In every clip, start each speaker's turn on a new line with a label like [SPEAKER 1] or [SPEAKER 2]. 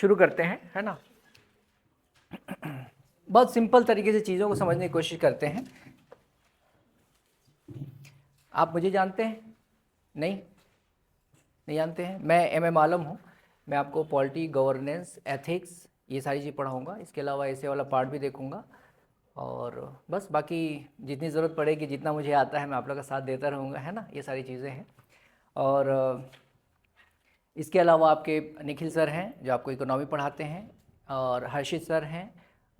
[SPEAKER 1] शुरू करते हैं, है ना। बहुत सिंपल तरीके से चीज़ों को समझने की कोशिश करते हैं। आप मुझे जानते हैं? नहीं जानते हैं। मैं एम आलम हूँ। मैं आपको पॉलिटी, गवर्नेंस, एथिक्स ये सारी चीज़ पढ़ाऊँगा। इसके अलावा ऐसे वाला पार्ट भी देखूँगा और बस बाकी जितनी ज़रूरत पड़ेगी, जितना मुझे आता है मैं आप लोग का साथ देता रहूँगा, है ना। ये सारी चीज़ें हैं। और इसके अलावा आपके निखिल सर हैं जो आपको इकोनॉमी पढ़ाते हैं, और हर्षित सर हैं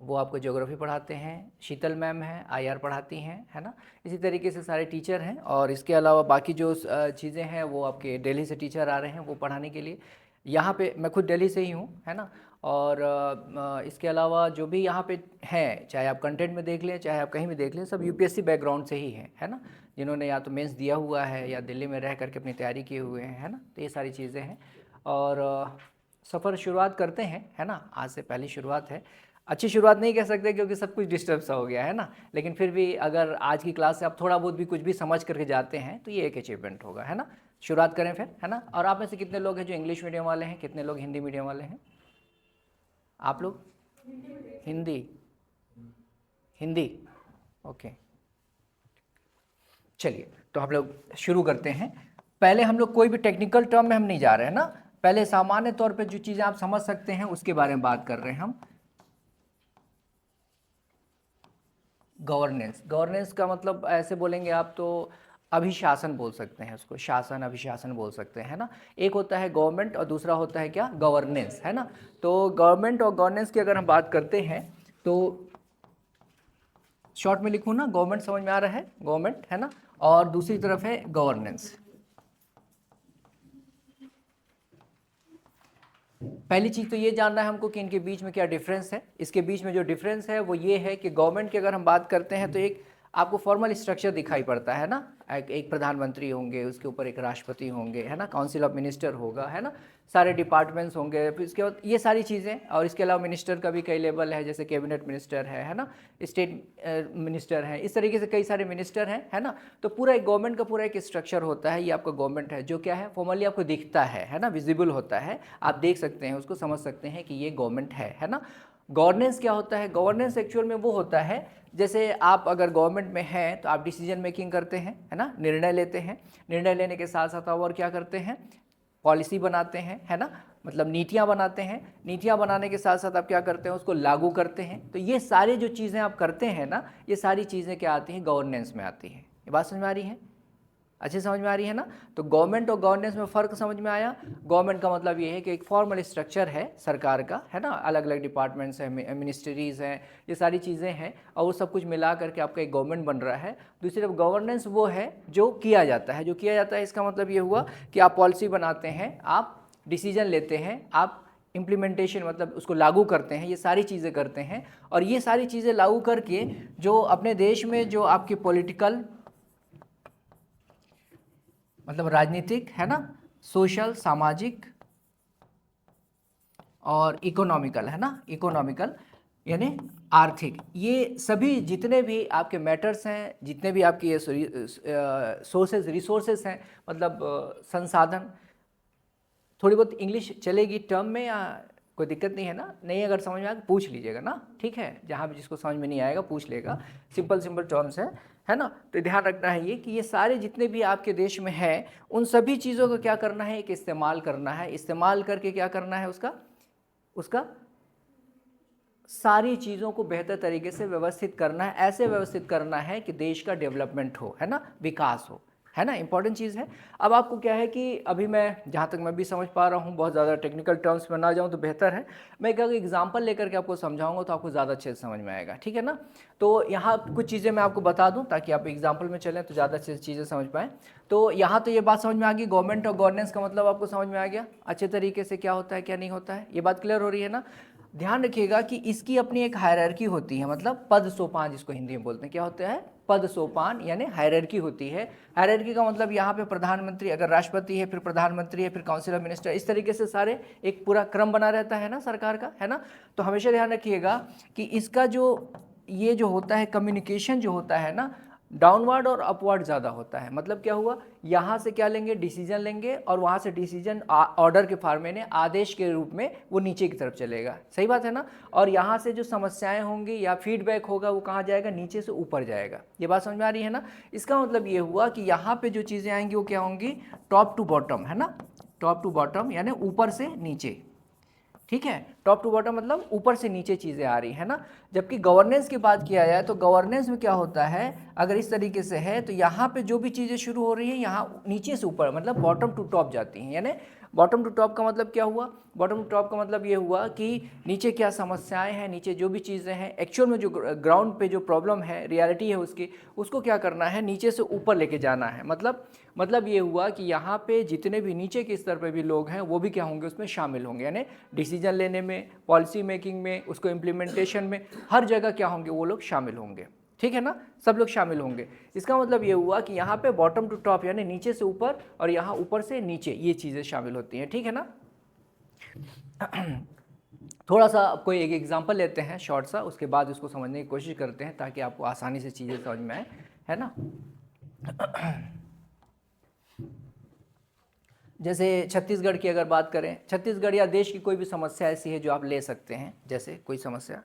[SPEAKER 1] वो आपको ज्योग्राफी पढ़ाते हैं, शीतल मैम हैं आईआर पढ़ाती हैं, है ना। इसी तरीके से सारे टीचर हैं। और इसके अलावा बाकी जो चीज़ें हैं वो आपके दिल्ली से टीचर आ रहे हैं वो पढ़ाने के लिए। यहाँ पे मैं खुद दिल्ली से ही हूँ, है ना। और इसके अलावा जो भी यहाँ पे हैं, चाहे आप कंटेंट में देख लें चाहे आप कहीं भी देख लें, सब यूपीएससी बैकग्राउंड से ही हैं, है ना। जिन्होंने या तो मेंस दिया हुआ है या दिल्ली में रह करके अपनी तैयारी किए हुए हैं, है ना। तो ये सारी चीज़ें हैं। और सफ़र शुरुआत करते हैं, है ना। आज से पहली शुरुआत है। अच्छी शुरुआत नहीं कह सकते क्योंकि सब कुछ डिस्टर्ब सा हो गया है ना, लेकिन फिर भी अगर आज की क्लास से आप थोड़ा बहुत भी कुछ भी समझ करके जाते हैं तो ये एक अचीवमेंट होगा, है ना। शुरुआत करें फिर, है ना। और आप में से कितने लोग हैं जो इंग्लिश मीडियम वाले हैं, कितने लोग हिंदी मीडियम वाले हैं? आप लोग हिंदी हिंदी ओके, चलिए तो हम लोग शुरू करते हैं। पहले हम लोग कोई भी टेक्निकल टर्म में हम नहीं जा रहे हैं ना, पहले सामान्य तौर पे जो चीज़ें आप समझ सकते हैं उसके बारे में बात कर रहे हैं हम। गवर्नेंस, गवर्नेंस का मतलब ऐसे बोलेंगे आप तो अभिशासन बोल सकते हैं उसको, शासन अभिशासन बोल सकते हैं ना। एक होता है गवर्नमेंट और दूसरा होता है क्या, गवर्नेंस, है ना। तो गवर्नमेंट और गवर्नेंस की अगर हम बात करते हैं तो शॉर्ट में लिखूँ ना, गवर्नमेंट समझ में आ रहा है, गवर्नमेंट, है ना। और दूसरी तरफ है गवर्नेंस। पहली चीज़ तो ये जानना है हमको कि इनके बीच में क्या डिफरेंस है। इसके बीच में जो डिफरेंस है वो ये है कि गवर्नमेंट की अगर हम बात करते हैं तो एक आपको फॉर्मल स्ट्रक्चर दिखाई पड़ता है ना। एक प्रधानमंत्री होंगे, उसके ऊपर एक राष्ट्रपति होंगे, है ना, काउंसिल ऑफ मिनिस्टर होगा, है ना, सारे डिपार्टमेंट्स होंगे, फिर इसके बाद ये सारी चीज़ें। और इसके अलावा मिनिस्टर का भी कई लेवल है, जैसे कैबिनेट मिनिस्टर है ना, स्टेट मिनिस्टर है, इस तरीके से कई सारे मिनिस्टर हैं, है ना। तो पूरा एक गवर्नमेंट का पूरा एक स्ट्रक्चर होता है। ये आपका गवर्नमेंट है जो क्या है, फॉर्मली आपको दिखता है ना, विजिबल होता है, आप देख सकते हैं उसको, समझ सकते हैं कि ये गवर्नमेंट है ना। गवर्नेंस क्या होता है, गवर्नेंस एक्चुअल में वो होता है जैसे आप अगर गवर्नमेंट में हैं तो आप डिसीजन मेकिंग करते हैं, है ना, निर्णय लेते हैं। निर्णय लेने के साथ साथ और क्या करते हैं, पॉलिसी बनाते हैं, है ना, मतलब नीतियाँ बनाते हैं। नीतियाँ बनाने के साथ साथ आप क्या करते हैं, उसको लागू करते हैं। तो ये सारी जो चीज़ें आप करते हैं ना, ये सारी चीज़ें क्या आती हैं, गवर्नेंस में आती हैं। ये बात समझ में आ रही है, अच्छे समझ में आ रही है ना। तो गवर्नमेंट और गवर्नेंस में फ़र्क समझ में आया। गवर्नमेंट का मतलब ये है कि एक फॉर्मल स्ट्रक्चर है सरकार का, है ना, अलग अलग डिपार्टमेंट्स हैं, मिनिस्ट्रीज़ हैं, ये सारी चीज़ें हैं, और वो सब कुछ मिला करके आपका एक गवर्नमेंट बन रहा है। दूसरी तरफ गवर्नेंस वो है जो किया जाता है, जो किया जाता है इसका मतलब ये हुआ कि आप पॉलिसी बनाते हैं, आप डिसीजन लेते हैं, आप इम्प्लीमेंटेशन मतलब उसको लागू करते हैं, ये सारी चीज़ें करते हैं। और ये सारी चीज़ें लागू करके जो अपने देश में जो आपकी पॉलिटिकल मतलब राजनीतिक, है ना, सोशल, सामाजिक और इकोनॉमिकल, है ना, इकोनॉमिकल यानी आर्थिक, ये सभी जितने भी आपके मैटर्स हैं, जितने भी आपके ये सोर्सेज रिसोर्सेज हैं, मतलब संसाधन। थोड़ी बहुत इंग्लिश चलेगी टर्म में या कोई दिक्कत नहीं है ना, नहीं अगर समझ में आएगा पूछ लीजिएगा ना, ठीक है, जहाँ भी जिसको समझ में नहीं आएगा पूछ लेगा, सिंपल सिंपल टर्म्स है ना। तो ध्यान रखना है ये कि ये सारे जितने भी आपके देश में हैं उन सभी चीज़ों को क्या करना है, एक इस्तेमाल करना है, इस्तेमाल करके क्या करना है, उसका सारी चीज़ों को बेहतर तरीके से व्यवस्थित करना है, ऐसे व्यवस्थित करना है कि देश का डेवलपमेंट हो, है ना, विकास हो, है ना, इंपॉर्टेंट चीज़ है। अब आपको क्या है कि अभी मैं जहाँ तक मैं भी समझ पा रहा हूँ, बहुत ज़्यादा टेक्निकल टर्म्स में ना जाऊँ तो बेहतर है। मैं एक एग्जांपल लेकर के आपको समझाऊंगा तो आपको ज़्यादा अच्छे से समझ में आएगा, ठीक है ना। तो यहाँ कुछ चीज़ें मैं आपको बता दूँ ताकि आप एग्जाम्पल में चलें तो ज़्यादा अच्छे से चीज़ें समझ पाएँ। तो यहाँ तो ये बात समझ में आ गई, गवर्नमेंट और गवर्नेंस का मतलब आपको समझ में आ गया अच्छे तरीके से, क्या होता है क्या नहीं होता है, ये बात क्लियर हो रही है ना। ध्यान रखिएगा कि इसकी अपनी एक हायरार्की होती है, मतलब पद सोपान जिसको हिंदी में बोलते हैं, क्या होता है, पद सोपान यानी हायरार्की होती है। हायरार्की का मतलब यहाँ पे प्रधानमंत्री, अगर राष्ट्रपति है फिर प्रधानमंत्री है फिर काउंसिल ऑफ मिनिस्टर, इस तरीके से सारे एक पूरा क्रम बना रहता है ना सरकार का, है ना। तो हमेशा ध्यान रखिएगा कि इसका जो ये जो होता है कम्युनिकेशन जो होता है ना, डाउनवर्ड और अपवर्ड ज़्यादा होता है। मतलब क्या हुआ, यहाँ से क्या लेंगे, डिसीजन लेंगे, और वहाँ से डिसीजन ऑर्डर के फॉर्म में, आदेश के रूप में वो नीचे की तरफ चलेगा। सही बात है ना। और यहाँ से जो समस्याएं होंगी या फीडबैक होगा वो कहाँ जाएगा, नीचे से ऊपर जाएगा। ये बात समझ में आ रही है ना। इसका मतलब ये हुआ कि यहाँ पे जो चीज़ें आएंगी वो क्या होंगी, टॉप टू बॉटम, है ना, टॉप टू बॉटम यानी ऊपर से नीचे। ठीक है, टॉप टू बॉटम मतलब ऊपर से नीचे चीज़ें आ रही है ना। जबकि गवर्नेंस की बात किया जाए तो गवर्नेंस में क्या होता है, अगर इस तरीके से है तो यहाँ पे जो भी चीज़ें शुरू हो रही है यहाँ नीचे से ऊपर, मतलब बॉटम टू टॉप जाती हैं। यानी बॉटम टू टॉप का मतलब क्या हुआ, बॉटम टू टॉप का मतलब ये हुआ कि नीचे क्या समस्याएं हैं, नीचे जो भी चीज़ें हैं, एक्चुअल में जो ग्राउंड पे जो प्रॉब्लम है, रियलिटी है उसकी, उसको क्या करना है, नीचे से ऊपर लेके जाना है। मतलब ये हुआ कि यहाँ पे जितने भी नीचे के स्तर पे भी लोग हैं वो भी क्या होंगे, उसमें शामिल होंगे। यानी डिसीजन लेने में, पॉलिसी मेकिंग में, उसको इम्प्लीमेंटेशन में, हर जगह क्या होंगे, वो लोग शामिल होंगे। ठीक है ना, सब लोग शामिल होंगे। इसका मतलब ये हुआ कि यहाँ पे बॉटम टू टॉप यानी नीचे से ऊपर और यहाँ ऊपर से नीचे, ये चीज़ें शामिल होती हैं। ठीक है ना। थोड़ा सा कोई एक एग्जांपल लेते हैं शॉर्ट सा, उसके बाद उसको समझने की कोशिश करते हैं ताकि आपको आसानी से चीज़ें समझ में आए, है ना। जैसे छत्तीसगढ़ की अगर बात करें, छत्तीसगढ़ या देश की कोई भी समस्या ऐसी है जो आप ले सकते हैं। जैसे कोई समस्या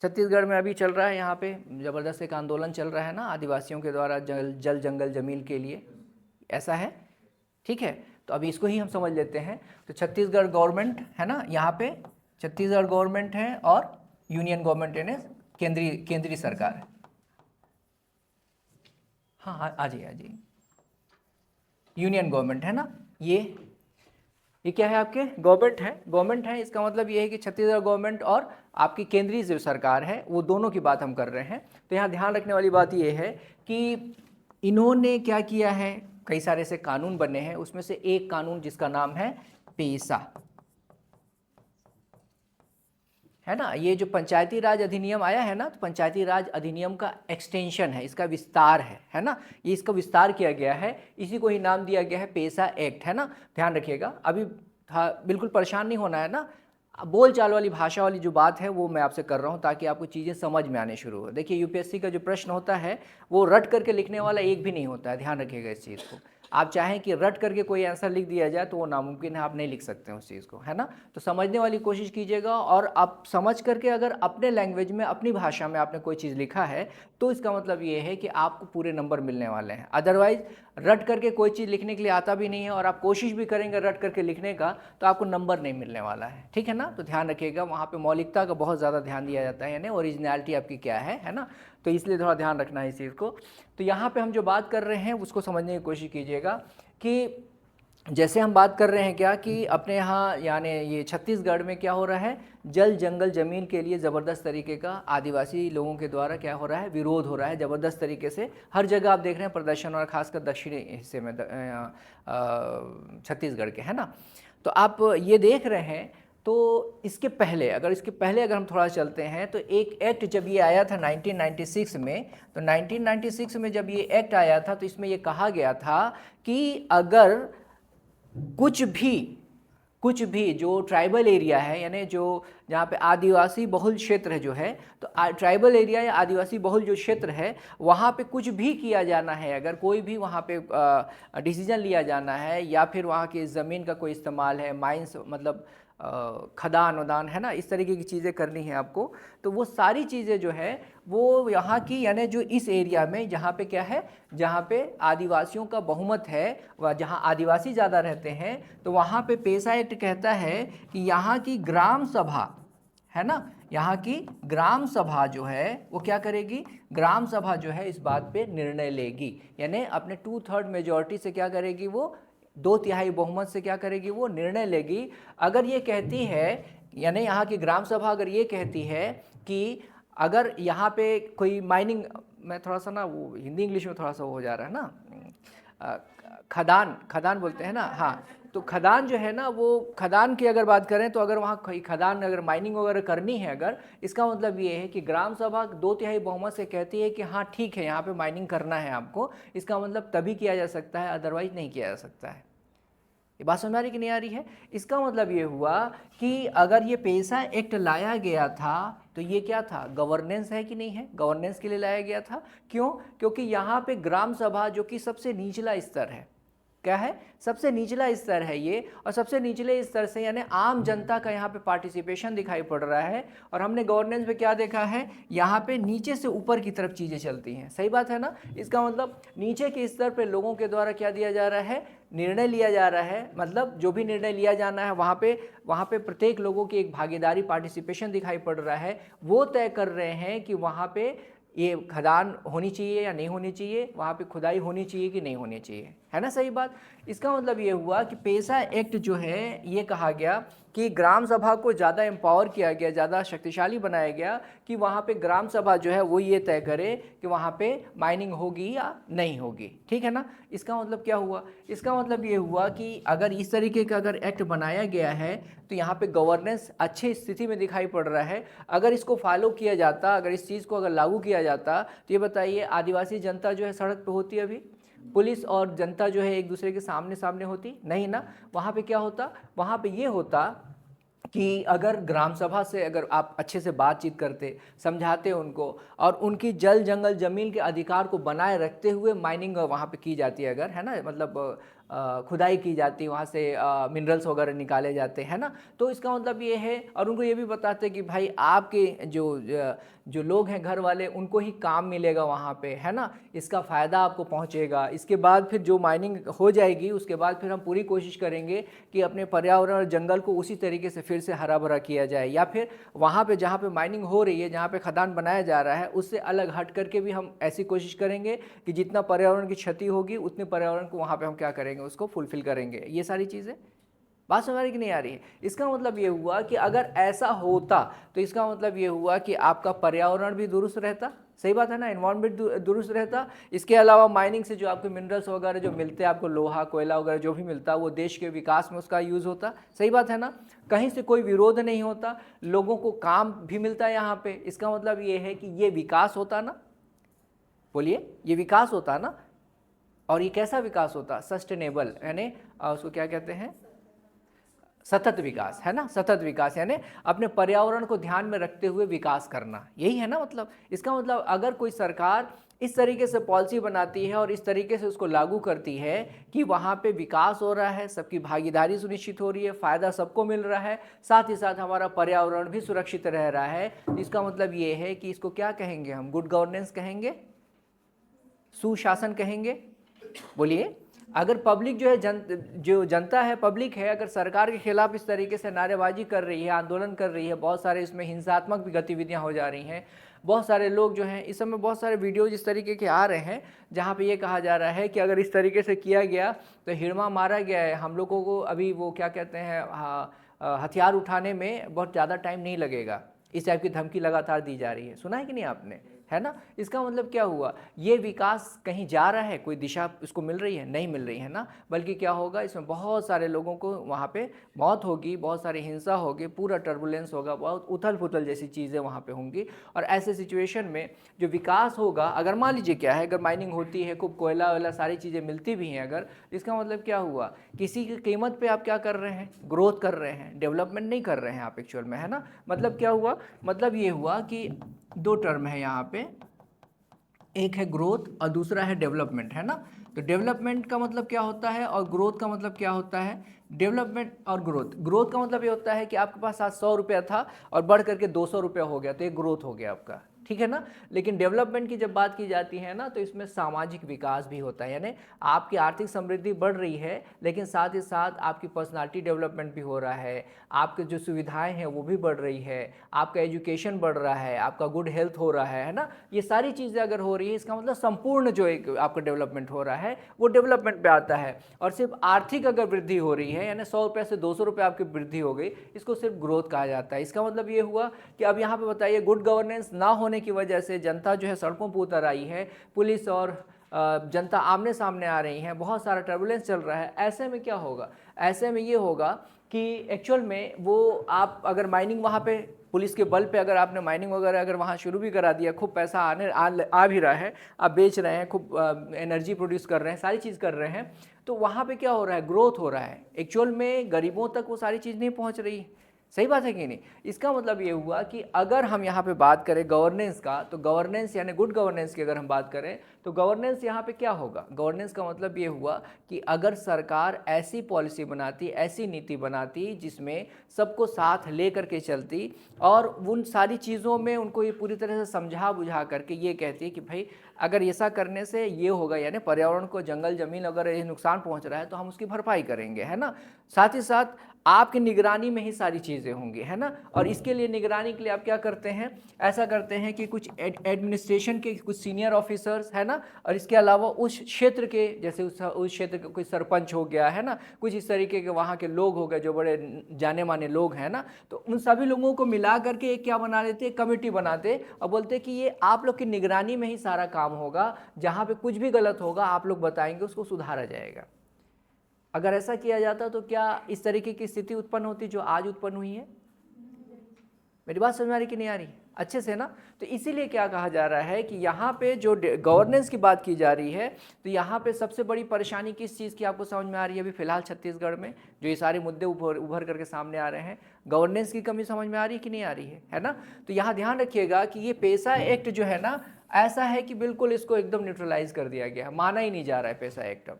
[SPEAKER 1] छत्तीसगढ़ में अभी चल रहा है, यहाँ पे ज़बरदस्त एक आंदोलन चल रहा है ना, आदिवासियों के द्वारा जल जंगल ज़मीन के लिए, ऐसा है। ठीक है, तो अभी इसको ही हम समझ लेते हैं। तो छत्तीसगढ़ गवर्नमेंट है ना, यहाँ पे छत्तीसगढ़ गवर्नमेंट है और यूनियन गवर्नमेंट यानी केंद्रीय सरकार है। हाँ आ जाइए, यूनियन गवर्नमेंट है ना, ये क्या है, आपके गवर्नमेंट है। इसका मतलब ये है कि छत्तीसगढ़ गवर्नमेंट और आपकी केंद्रीय जो सरकार है वो दोनों की बात हम कर रहे हैं। तो यहाँ ध्यान रखने वाली बात ये है कि इन्होंने क्या किया है, कई सारे ऐसे कानून बने हैं, उसमें से एक कानून जिसका नाम है पेसा, है ना। ये जो पंचायती राज अधिनियम आया है ना, तो पंचायती राज अधिनियम का एक्सटेंशन है, इसका विस्तार है ना। ये इसका विस्तार किया गया है, इसी को ही नाम दिया गया है पेसा एक्ट, है ना। ध्यान रखिएगा, अभी बिल्कुल परेशान नहीं होना है ना। बोल चाल वाली भाषा वाली जो बात है वो मैं आपसे कर रहा हूँ ताकि आपको चीज़ें समझ में आने शुरू हो। देखिए यूपीएससी का जो प्रश्न होता है वो रट करके लिखने वाला एक भी नहीं होता है, ध्यान रखिएगा इस चीज़ को। आप चाहें कि रट करके कोई आंसर लिख दिया जाए तो वो नामुमकिन है, आप नहीं लिख सकते हैं उस चीज़ को, है ना। तो समझने वाली कोशिश कीजिएगा, और आप समझ करके अगर अपने लैंग्वेज में, अपनी भाषा में आपने कोई चीज़ लिखा है तो इसका मतलब ये है कि आपको पूरे नंबर मिलने वाले हैं। अदरवाइज रट करके कोई चीज़ लिखने के लिए आता भी नहीं है और आप कोशिश भी करेंगे रट करके लिखने का तो आपको नंबर नहीं मिलने वाला है। ठीक है ना। तो ध्यान रखिएगा, वहाँ पे मौलिकता का बहुत ज़्यादा ध्यान दिया जाता है, यानी ओरिजिनलिटी आपकी क्या है ना। तो इसलिए थोड़ा ध्यान रखना है इस चीज़ को। तो यहाँ पे हम जो बात कर रहे हैं उसको समझने की कोशिश कीजिएगा कि जैसे हम बात कर रहे हैं क्या कि अपने यहाँ यानी ये छत्तीसगढ़ में क्या हो रहा है, जल जंगल ज़मीन के लिए ज़बरदस्त तरीके का आदिवासी लोगों के द्वारा क्या हो रहा है, विरोध हो रहा है ज़बरदस्त तरीके से। हर जगह आप देख रहे हैं प्रदर्शन, और ख़ासकर दक्षिणी हिस्से में छत्तीसगढ़ के, है ना। तो आप ये देख रहे हैं। तो इसके पहले अगर हम थोड़ा चलते हैं तो एक एक्ट जब ये आया था 1996 में, तो 1996 में जब ये एक्ट आया था तो इसमें ये कहा गया था कि अगर कुछ भी जो ट्राइबल एरिया है, यानी जो जहाँ पे आदिवासी बहुल क्षेत्र है जो है, तो ट्राइबल एरिया या आदिवासी बहुल जो क्षेत्र है वहाँ पे कुछ भी किया जाना है, अगर कोई भी वहाँ पे डिसीजन लिया जाना है, या फिर वहाँ की ज़मीन का कोई इस्तेमाल है, माइंस मतलब खदान वदान, है ना, इस तरीके की चीज़ें करनी है आपको, तो वो सारी चीज़ें जो है वो यहाँ की, यानी जो इस एरिया में जहाँ पे क्या है, जहाँ पे आदिवासियों का बहुमत है, व जहाँ आदिवासी ज़्यादा रहते हैं, तो वहाँ पे पेसा एक्ट कहता है कि यहाँ की ग्राम सभा, है ना, यहाँ की ग्राम सभा जो है वो क्या करेगी, ग्राम सभा जो है इस बात पे निर्णय लेगी, यानी अपने 2/3 मेजॉरिटी से क्या करेगी, वो 2/3 बहुमत से क्या करेगी, वो निर्णय लेगी। अगर ये कहती है, यानी यहाँ की ग्राम सभा अगर ये कहती है कि अगर यहाँ पे कोई माइनिंग, मैं थोड़ा सा ना वो हिंदी इंग्लिश में थोड़ा सा हो जा रहा है ना, खदान बोलते हैं ना, हाँ, तो खदान जो है ना, वो खदान की अगर बात करें तो अगर वहाँ खदान अगर माइनिंग वगैरह करनी है, अगर इसका मतलब ये है कि ग्राम सभा 2/3 बहुमत से कहती है कि हाँ ठीक है यहाँ पे माइनिंग करना है आपको, इसका मतलब तभी किया जा सकता है, अदरवाइज नहीं किया जा सकता है। ये बात समझ आ रही कि नहीं आ रही है। इसका मतलब ये हुआ कि अगर ये पेसा एक्ट लाया गया था तो ये क्या था, गवर्नेंस है कि नहीं है, गवर्नेंस के लिए लाया गया था। क्यों? क्योंकि यहाँ पे ग्राम सभा जो कि सबसे निचला स्तर है, क्या है, सबसे निचला स्तर है ये, और सबसे निचले स्तर से यानी आम जनता का यहाँ पे पार्टिसिपेशन दिखाई पड़ रहा है। और हमने गवर्नेंस में क्या देखा है, यहाँ पे नीचे से ऊपर की तरफ चीज़ें चलती हैं, सही बात है ना। इसका मतलब नीचे के स्तर पे लोगों के द्वारा क्या दिया जा रहा है, निर्णय लिया जा रहा है, मतलब जो भी निर्णय लिया जाना है वहाँ पे प्रत्येक लोगों की एक भागीदारी, पार्टिसिपेशन दिखाई पड़ रहा है। वो तय कर रहे हैं कि वहाँ पे ये खदान होनी चाहिए या नहीं होनी चाहिए, वहाँ पे खुदाई होनी चाहिए कि नहीं होनी चाहिए, है ना, सही बात। इसका मतलब ये हुआ कि पेशा एक्ट जो है, ये कहा गया कि ग्राम सभा को ज़्यादा एम्पावर किया गया, ज़्यादा शक्तिशाली बनाया गया कि वहाँ पे ग्राम सभा जो है वो ये तय करे कि वहाँ पे माइनिंग होगी या नहीं होगी, ठीक है ना। इसका मतलब क्या हुआ, इसका मतलब ये हुआ कि अगर इस तरीके का अगर एक्ट बनाया गया है तो यहाँ पे गवर्नेंस अच्छी स्थिति में दिखाई पड़ रहा है। अगर इसको फॉलो किया जाता, अगर इस चीज़ को अगर लागू किया जाता, तो ये बताइए आदिवासी जनता जो है सड़क पे होती, अभी पुलिस और जनता जो है एक दूसरे के सामने सामने होती नहीं ना। वहाँ पे क्या होता, वहाँ पे ये होता कि अगर ग्राम सभा से अगर आप अच्छे से बातचीत करते, समझाते उनको, और उनकी जल जंगल ज़मीन के अधिकार को बनाए रखते हुए माइनिंग वहाँ पे की जाती है अगर, है ना, मतलब खुदाई की जाती है, वहाँ से मिनरल्स वगैरह निकाले जाते हैं ना, तो इसका मतलब ये है। और उनको ये भी बताते कि भाई आपके जो लोग हैं घर वाले, उनको ही काम मिलेगा वहाँ पे, है ना, इसका फ़ायदा आपको पहुँचेगा। इसके बाद फिर जो माइनिंग हो जाएगी उसके बाद फिर हम पूरी कोशिश करेंगे कि अपने पर्यावरण और जंगल को उसी तरीके से फिर से हरा भरा किया जाए, या फिर वहाँ पे जहाँ पे माइनिंग हो रही है, जहाँ पे खदान बनाया जा रहा है, उससे अलग हट करके भी हम ऐसी कोशिश करेंगे कि जितना पर्यावरण की क्षति होगी उतने पर्यावरण को वहाँ पे हम क्या करेंगे, उसको फुलफिल करेंगे। ये सारी चीज़ें बात समझ आ रही कि नहीं आ रही है। इसका मतलब ये हुआ कि अगर ऐसा होता तो इसका मतलब ये हुआ कि आपका पर्यावरण भी दुरुस्त रहता, सही बात है ना, एनवायरनमेंट दुरुस्त रहता। इसके अलावा माइनिंग से जो आपके मिनरल्स वगैरह जो मिलते हैं, आपको लोहा कोयला वगैरह जो भी मिलता है, वो देश के विकास में उसका यूज़ होता, सही बात है ना। कहीं से कोई विरोध नहीं होता, लोगों को काम भी मिलता है यहाँ पे। इसका मतलब ये है कि ये विकास होता ना, बोलिए, ये विकास होता ना। और ये कैसा विकास होता, सस्टेनेबल, यानी उसको क्या कहते हैं, सतत विकास, है ना, सतत विकास यानी अपने पर्यावरण को ध्यान में रखते हुए विकास करना, यही है ना मतलब। इसका मतलब अगर कोई सरकार इस तरीके से पॉलिसी बनाती है और इस तरीके से उसको लागू करती है कि वहाँ पे विकास हो रहा है, सबकी भागीदारी सुनिश्चित हो रही है, फ़ायदा सबको मिल रहा है, साथ ही साथ हमारा पर्यावरण भी सुरक्षित रह रहा है, इसका मतलब ये है कि इसको क्या कहेंगे हम, गुड गवर्नेंस कहेंगे, सुशासन कहेंगे, बोलिए। अगर पब्लिक जो है जो जनता है, पब्लिक है, अगर सरकार के खिलाफ इस तरीके से नारेबाजी कर रही है, आंदोलन कर रही है, बहुत सारे इसमें हिंसात्मक भी गतिविधियां हो जा रही हैं, बहुत सारे लोग जो हैं, इस समय बहुत सारे वीडियोज इस तरीके के आ रहे हैं जहां पे ये कहा जा रहा है कि अगर इस तरीके से किया गया तो हिड़मा मारा गया है, हम लोगों को अभी वो क्या कहते हैं, हथियार उठाने में बहुत ज़्यादा टाइम नहीं लगेगा, इस टाइप की धमकी लगातार दी जा रही है। सुना है कि नहीं आपने, है ना। इसका मतलब क्या हुआ, ये विकास कहीं जा रहा है, कोई दिशा इसको मिल रही है, नहीं मिल रही है ना, बल्कि क्या होगा, इसमें बहुत सारे लोगों को वहाँ पे मौत होगी, बहुत सारी हिंसा होगी, पूरा टर्बुलेंस होगा, बहुत उथल पुथल जैसी चीज़ें वहाँ पे होंगी। और ऐसे सिचुएशन में जो विकास होगा, अगर मान लीजिए क्या है, अगर माइनिंग होती है, खूब कोयला वोयला सारी चीज़ें मिलती भी हैं अगर, इसका मतलब क्या हुआ, किसी की कीमत पर आप क्या कर रहे हैं, ग्रोथ कर रहे हैं, डेवलपमेंट नहीं कर रहे हैं आप एक्चुअल में, है ना। मतलब क्या हुआ, मतलब ये हुआ कि दो टर्म है यहाँ पे, एक है ग्रोथ और दूसरा है डेवलपमेंट, है ना। तो डेवलपमेंट का मतलब क्या होता है और ग्रोथ का मतलब क्या होता है, डेवलपमेंट और ग्रोथ, ग्रोथ का मतलब ये होता है कि आपके पास आज 100 रुपया था और बढ़ करके 200 रुपया हो गया, तो ये ग्रोथ हो गया आपका, ठीक है ना। लेकिन डेवलपमेंट की जब बात की जाती है ना, तो इसमें सामाजिक विकास भी होता है, यानी आपकी आर्थिक समृद्धि बढ़ रही है, लेकिन साथ ही साथ आपकी पर्सनालिटी डेवलपमेंट भी हो रहा है, आपके जो सुविधाएं हैं वो भी बढ़ रही है, आपका एजुकेशन बढ़ रहा है, आपका गुड हेल्थ हो रहा है ना। ये सारी चीज़ें अगर हो रही है, इसका मतलब संपूर्ण जो एक आपका डेवलपमेंट हो रहा है वो डेवलपमेंट पे आता है। और सिर्फ आर्थिक अगर वृद्धि हो रही है, यानी 100 रुपये से 200 रुपये आपकी वृद्धि हो गई, इसको सिर्फ ग्रोथ कहा जाता है। इसका मतलब ये हुआ कि अब यहाँ पे बताइए, गुड गवर्नेंस ना होने की वजह से जनता जो है सड़कों पर उतर आई है, पुलिस और जनता आमने सामने आ रही हैं, बहुत सारा टर्बुलेंस चल रहा है। ऐसे में क्या होगा, ऐसे में ये होगा कि एक्चुअल में वो आप अगर माइनिंग वहाँ पे पुलिस के बल पे अगर आपने माइनिंग वगैरह अगर वहाँ शुरू भी करा दिया, खूब पैसा आ भी रहा है, आप बेच रहे हैं, खूब एनर्जी प्रोड्यूस कर रहे हैं, सारी चीज़ कर रहे हैं, तो वहाँ पे क्या हो रहा है, ग्रोथ हो रहा है। एक्चुअल में गरीबों तक वो सारी चीज़ नहीं पहुँच रही, सही बात है कि नहीं। इसका मतलब ये हुआ कि अगर हम यहाँ पे बात करें गवर्नेंस का, तो गवर्नेंस यानी गुड गवर्नेंस की अगर हम बात करें तो गवर्नेंस यहाँ पे क्या होगा, गवर्नेंस का मतलब ये हुआ कि अगर सरकार ऐसी पॉलिसी बनाती, ऐसी नीति बनाती जिसमें सबको साथ ले करके चलती और उन सारी चीज़ों में उनको ये पूरी तरह से समझा बुझा करके ये कहती कि भाई अगर ऐसा करने से ये होगा, यानी पर्यावरण को, जंगल जमीन अगर ये नुकसान पहुंच रहा है तो हम उसकी भरपाई करेंगे, है ना। साथ ही साथ आपकी निगरानी में ही सारी चीज़ें होंगी, है ना। और इसके लिए निगरानी के लिए आप क्या करते हैं, ऐसा करते हैं कि कुछ एडमिनिस्ट्रेशन के कुछ सीनियर ऑफिसर्स, है ना, और इसके अलावा उस क्षेत्र के, जैसे उस क्षेत्र के कोई सरपंच हो गया, है ना, कुछ इस तरीके के वहाँ के लोग हो गए जो बड़े जाने माने लोग हैं ना, तो उन सभी लोगों को मिला करके एक क्या बना लेते, कमेटी बनाते और बोलते कि ये आप लोग की निगरानी में ही सारा काम होगा, जहाँ पे कुछ भी गलत होगा आप लोग बताएंगे, उसको सुधारा जाएगा। अगर ऐसा किया जाता तो क्या इस तरीके की स्थिति उत्पन्न होती जो आज उत्पन्न हुई है। मेरी बात समझ में आ रही कि नहीं आ रही अच्छे से ना। तो इसीलिए क्या कहा जा रहा है कि यहाँ पे जो गवर्नेंस की बात की जा रही है, तो यहाँ पे सबसे बड़ी परेशानी किस चीज़ की आपको समझ में आ रही है अभी फिलहाल छत्तीसगढ़ में, जो ये सारे मुद्दे उभर करके सामने आ रहे हैं, गवर्नेंस की कमी समझ में आ रही कि नहीं आ रही है ना। तो यहाँ ध्यान रखिएगा कि ये पेसा एक्ट जो है ना, ऐसा है कि बिल्कुल इसको एकदम न्यूट्रलाइज कर दिया गया, माना ही नहीं जा रहा है पेसा एक्ट अब,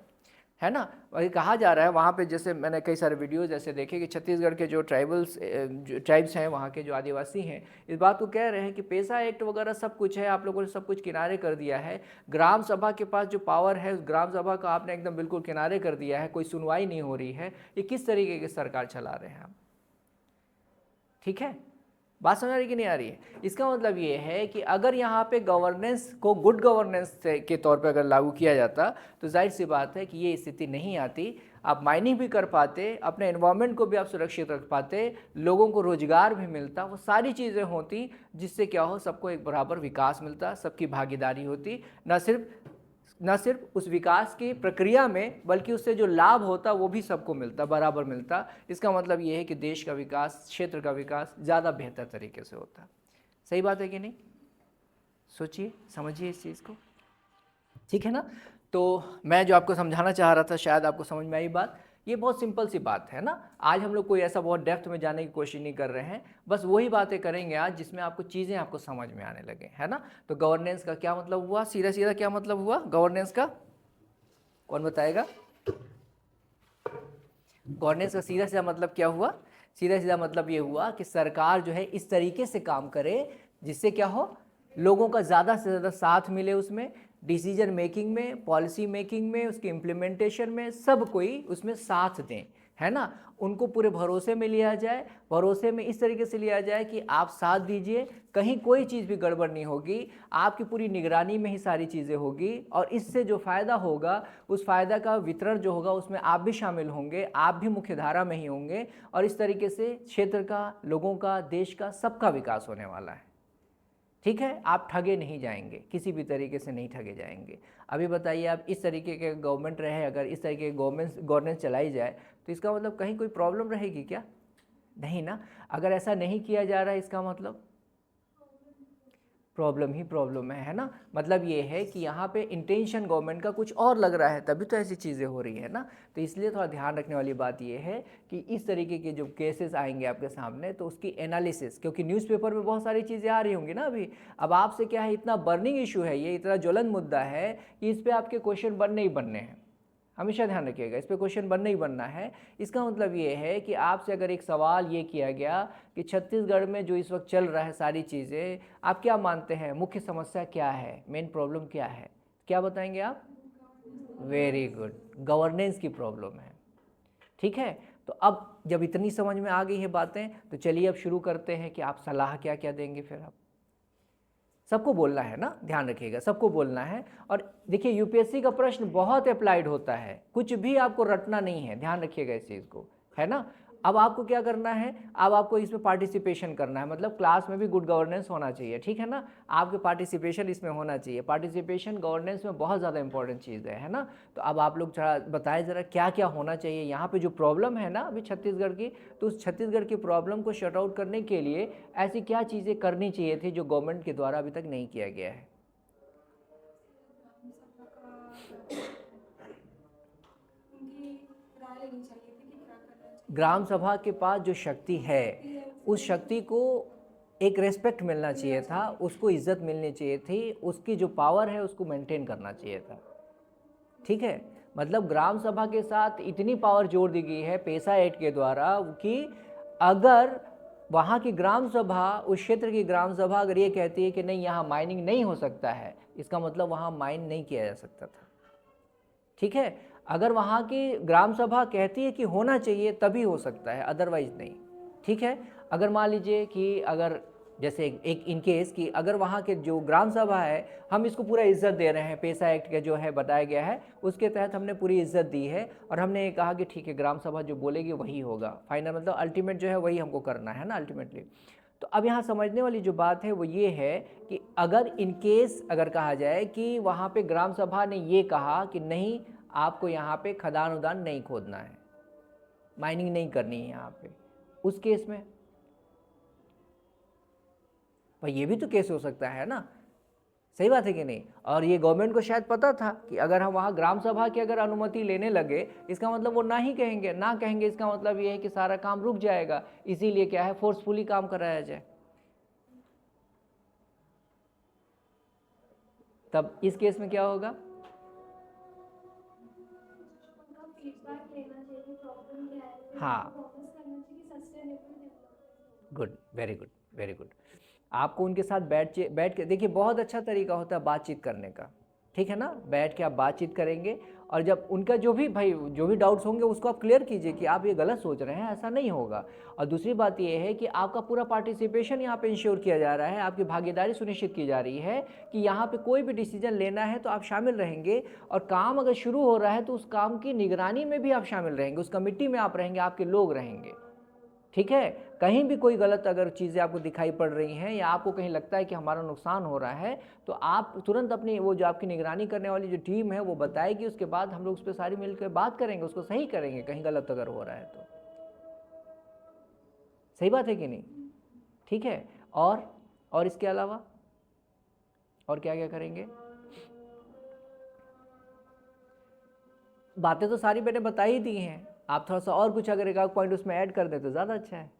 [SPEAKER 1] है ना। वही कहा जा रहा है वहाँ पे, जैसे मैंने कई सारे वीडियोज़ ऐसे देखे कि छत्तीसगढ़ के जो ट्राइब्स हैं, वहाँ के जो आदिवासी हैं, इस बात को कह रहे हैं कि पेसा एक्ट वगैरह सब कुछ है, आप लोगों ने सब कुछ किनारे कर दिया है, ग्राम सभा के पास जो पावर है उस ग्राम सभा का आपने एकदम बिल्कुल किनारे कर दिया है, कोई सुनवाई नहीं हो रही है, ये किस तरीके की सरकार चला रहे हैं आप। ठीक है, बात समझ आ रही कि नहीं आ रही है। इसका मतलब ये है कि अगर यहाँ पे गवर्नेंस को गुड गवर्नेंस के तौर पे अगर लागू किया जाता तो जाहिर सी बात है कि ये स्थिति नहीं आती, आप माइनिंग भी कर पाते, अपने एनवायरनमेंट को भी आप सुरक्षित रख पाते, लोगों को रोजगार भी मिलता, वो सारी चीज़ें होती जिससे क्या हो, सबको एक बराबर विकास मिलता, सबकी भागीदारी होती, न सिर्फ उस विकास की प्रक्रिया में बल्कि उससे जो लाभ होता वो भी सबको मिलता, बराबर मिलता। इसका मतलब ये है कि देश का विकास, क्षेत्र का विकास ज़्यादा बेहतर तरीके से होता। सही बात है कि नहीं, सोचिए समझिए इस चीज़ को, ठीक है ना। तो मैं जो आपको समझाना चाह रहा था शायद आपको समझ में आई बात, ये बहुत सिंपल सी बात है ना। आज हम लोग कोई ऐसा बहुत डेप्थ में जाने की कोशिश नहीं कर रहे हैं, बस वही बातें करेंगे आज जिसमें आपको चीज़ें आपको समझ में आने लगे, है ना। तो गवर्नेंस का क्या मतलब हुआ, सीधा सीधा क्या मतलब हुआ गवर्नेंस का, कौन बताएगा। गवर्नेंस का सीधा सीधा मतलब क्या हुआ, सीधा सीधा मतलब ये हुआ कि सरकार जो है इस तरीके से काम करे जिससे क्या हो, लोगों का ज़्यादा से ज़्यादा साथ मिले, उसमें डिसीजन मेकिंग में, पॉलिसी मेकिंग में, उसकी इम्प्लीमेंटेशन में, सब कोई उसमें साथ दें, है ना। उनको पूरे भरोसे में लिया जाए, भरोसे में इस तरीके से लिया जाए कि आप साथ दीजिए, कहीं कोई चीज़ भी गड़बड़ नहीं होगी, आपकी पूरी निगरानी में ही सारी चीज़ें होगी, और इससे जो फ़ायदा होगा उस फ़ायदा का वितरण जो होगा उसमें आप भी शामिल होंगे, आप भी मुख्य धारा में ही होंगे, और इस तरीके से क्षेत्र का, लोगों का, देश का, सबका विकास होने वाला है। ठीक है, आप ठगे नहीं जाएंगे, किसी भी तरीके से नहीं ठगे जाएंगे। अभी बताइए, आप इस तरीके के गवर्नमेंट रहे, अगर इस तरीके की गवर्नेंस चलाई जाए तो इसका मतलब कहीं कोई प्रॉब्लम रहेगी क्या, नहीं ना। अगर ऐसा नहीं किया जा रहा है इसका मतलब प्रॉब्लम ही प्रॉब्लम है ना। मतलब ये है कि यहाँ पे इंटेंशन गवर्नमेंट का कुछ और लग रहा है, तभी तो ऐसी चीज़ें हो रही है ना। तो इसलिए थोड़ा ध्यान रखने वाली बात ये है कि इस तरीके के जो केसेस आएंगे आपके सामने तो उसकी एनालिसिस, क्योंकि न्यूज़पेपर में बहुत सारी चीज़ें आ रही होंगी ना अभी। अब आपसे क्या है, इतना बर्निंग इशू है, ये इतना ज्वलन मुद्दा है कि इस पर आपके क्वेश्चन बनने ही बनने हैं, हमेशा ध्यान रखिएगा, इस पर क्वेश्चन बनना ही बनना है। इसका मतलब ये है कि आपसे अगर एक सवाल ये किया गया कि छत्तीसगढ़ में जो इस वक्त चल रहा है सारी चीज़ें, आप क्या मानते हैं मुख्य समस्या क्या है, मेन प्रॉब्लम क्या है, क्या बताएंगे आप। वेरी गुड, गवर्नेंस की प्रॉब्लम है। ठीक है, तो अब जब इतनी समझ में आ गई है बातें, तो चलिए अब शुरू करते हैं कि आप सलाह क्या क्या देंगे। फिर आप सबको बोलना है ना, ध्यान रखिएगा, सबको बोलना है। और देखिए, यूपीएससी का प्रश्न बहुत अप्लाइड होता है, कुछ भी आपको रटना नहीं है, ध्यान रखिएगा इस चीज़ को, है ना। अब आपको क्या करना है, अब आपको इसमें पार्टिसिपेशन करना है, मतलब क्लास में भी गुड गवर्नेंस होना चाहिए, ठीक है ना। आपके पार्टिसिपेशन इसमें होना चाहिए, पार्टिसिपेशन गवर्नेंस में बहुत ज़्यादा इंपॉर्टेंट चीज़ है ना। तो अब आप लोग थोड़ा बताएं ज़रा क्या क्या होना चाहिए यहाँ पे, जो प्रॉब्लम है ना अभी छत्तीसगढ़ की, तो उस छत्तीसगढ़ की प्रॉब्लम को शट आउट करने के लिए ऐसी क्या चीज़ें करनी चाहिए थी जो गवर्नमेंट के द्वारा अभी तक नहीं किया गया है। ग्राम सभा के पास जो शक्ति है, उस शक्ति को एक रेस्पेक्ट मिलना चाहिए था, उसको इज्जत मिलनी चाहिए थी, उसकी जो पावर है उसको मेंटेन करना चाहिए था। ठीक है, मतलब ग्राम सभा के साथ इतनी पावर जोड़ दी गई है पेशा एक्ट के द्वारा कि अगर वहाँ की ग्राम सभा, उस क्षेत्र की ग्राम सभा अगर ये कहती है कि नहीं यहाँ माइनिंग नहीं हो सकता है, इसका मतलब वहाँ माइन नहीं किया जा सकता था। ठीक है, अगर वहाँ की ग्राम सभा कहती है कि होना चाहिए तभी हो सकता है, अदरवाइज नहीं। ठीक है, अगर मान लीजिए कि अगर जैसे एक इन केस कि अगर वहाँ के जो ग्राम सभा है, हम इसको पूरा इज्जत दे रहे हैं, पेशा एक्ट के जो है बताया गया है उसके तहत हमने पूरी इज्जत दी है और हमने ये कहा कि ठीक है ग्राम सभा जो बोलेगी वही होगा, फाइनल मतलब अल्टीमेट जो है वही हमको करना है ना अल्टीमेटली। तो अब यहाँ समझने वाली जो बात है वो ये है कि अगर इन केस अगर कहा जाए कि वहाँ पे ग्राम सभा ने ये कहा कि नहीं आपको यहाँ पे खदान उदान नहीं खोदना है, माइनिंग नहीं करनी है यहाँ पे, उस केस में भाई ये भी तो केस हो सकता है ना, सही बात है कि नहीं। और ये गवर्नमेंट को शायद पता था कि अगर हम वहाँ ग्राम सभा की अगर अनुमति लेने लगे इसका मतलब वो ना ही कहेंगे, ना कहेंगे इसका मतलब ये है कि सारा काम रुक जाएगा, इसीलिए क्या है फोर्सफुली काम कराया जाए। तब इस केस में क्या होगा? हाँ, good, very good, very good. आपको उनके साथ बैठ के देखिए, बहुत अच्छा तरीका होता है बातचीत करने का, ठीक है ना, बैठ के आप बातचीत करेंगे और जब उनका जो भी भाई जो भी डाउट्स होंगे उसको आप क्लियर कीजिए कि आप ये गलत सोच रहे हैं, ऐसा नहीं होगा। और दूसरी बात ये है कि आपका पूरा पार्टिसिपेशन यहाँ पे इंश्योर किया जा रहा है, आपकी भागीदारी सुनिश्चित की जा रही है कि यहाँ पे कोई भी डिसीजन लेना है तो आप शामिल रहेंगे, और काम अगर शुरू हो रहा है तो उस काम की निगरानी में भी आप शामिल रहेंगे, उस कमेटी में आप रहेंगे, आपके लोग रहेंगे। ठीक है, कहीं भी कोई गलत अगर चीज़ें आपको दिखाई पड़ रही हैं या आपको कहीं लगता है कि हमारा नुकसान हो रहा है तो आप तुरंत अपनी वो जो आपकी निगरानी करने वाली जो टीम है वो बताएगी, उसके बाद हम लोग उस पर सारी मिलकर बात करेंगे, उसको सही करेंगे कहीं गलत अगर हो रहा है तो। सही बात है कि नहीं? ठीक है, और इसके अलावा और क्या क्या करेंगे? बातें तो सारी मैंने बता ही दी हैं, आप थोड़ा सा और कुछ अगर एक आध पॉइंट उसमें ऐड कर दें तो ज़्यादा अच्छा है।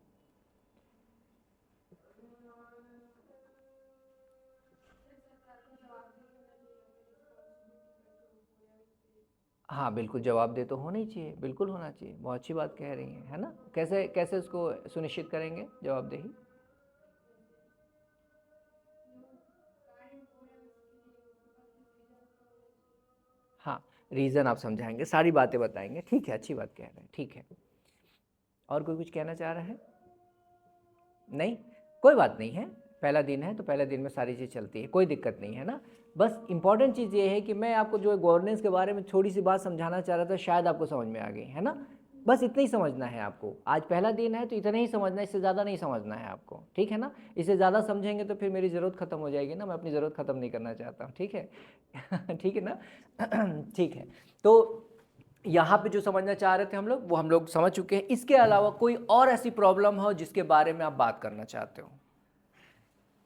[SPEAKER 1] हाँ बिल्कुल, जवाबदेह तो होना ही चाहिए, बिल्कुल होना चाहिए, बहुत अच्छी बात कह रही हैं, है ना। कैसे कैसे उसको सुनिश्चित करेंगे जवाबदेही? हाँ, रीज़न आप समझाएंगे, सारी बातें बताएंगे, ठीक है, अच्छी बात कह रहे हैं, ठीक है। और कोई कुछ कहना चाह रहा है? नहीं, कोई बात नहीं है, पहला दिन है तो पहले दिन में सारी चीज़ चलती है, कोई दिक्कत नहीं है ना। बस इंपॉर्टेंट चीज़ ये है कि मैं आपको जो गवर्नेंस के बारे में थोड़ी सी बात समझाना चाह रहा था, शायद आपको समझ में आ गई है ना। बस इतना ही समझना है आपको, आज पहला दिन है तो इतना ही समझना है, इससे ज़्यादा नहीं समझना है आपको, ठीक है ना। इससे ज़्यादा समझेंगे तो फिर मेरी ज़रूरत ख़त्म हो जाएगी ना, मैं अपनी ज़रूरत ख़त्म नहीं करना चाहता हूँ, ठीक है। ठीक है ना। ठीक है, तो यहाँ पे जो समझना चाह रहे थे हम लोग वो हम लोग समझ चुके हैं। इसके अलावा कोई और ऐसी प्रॉब्लम हो जिसके बारे में आप बात करना चाहते हो,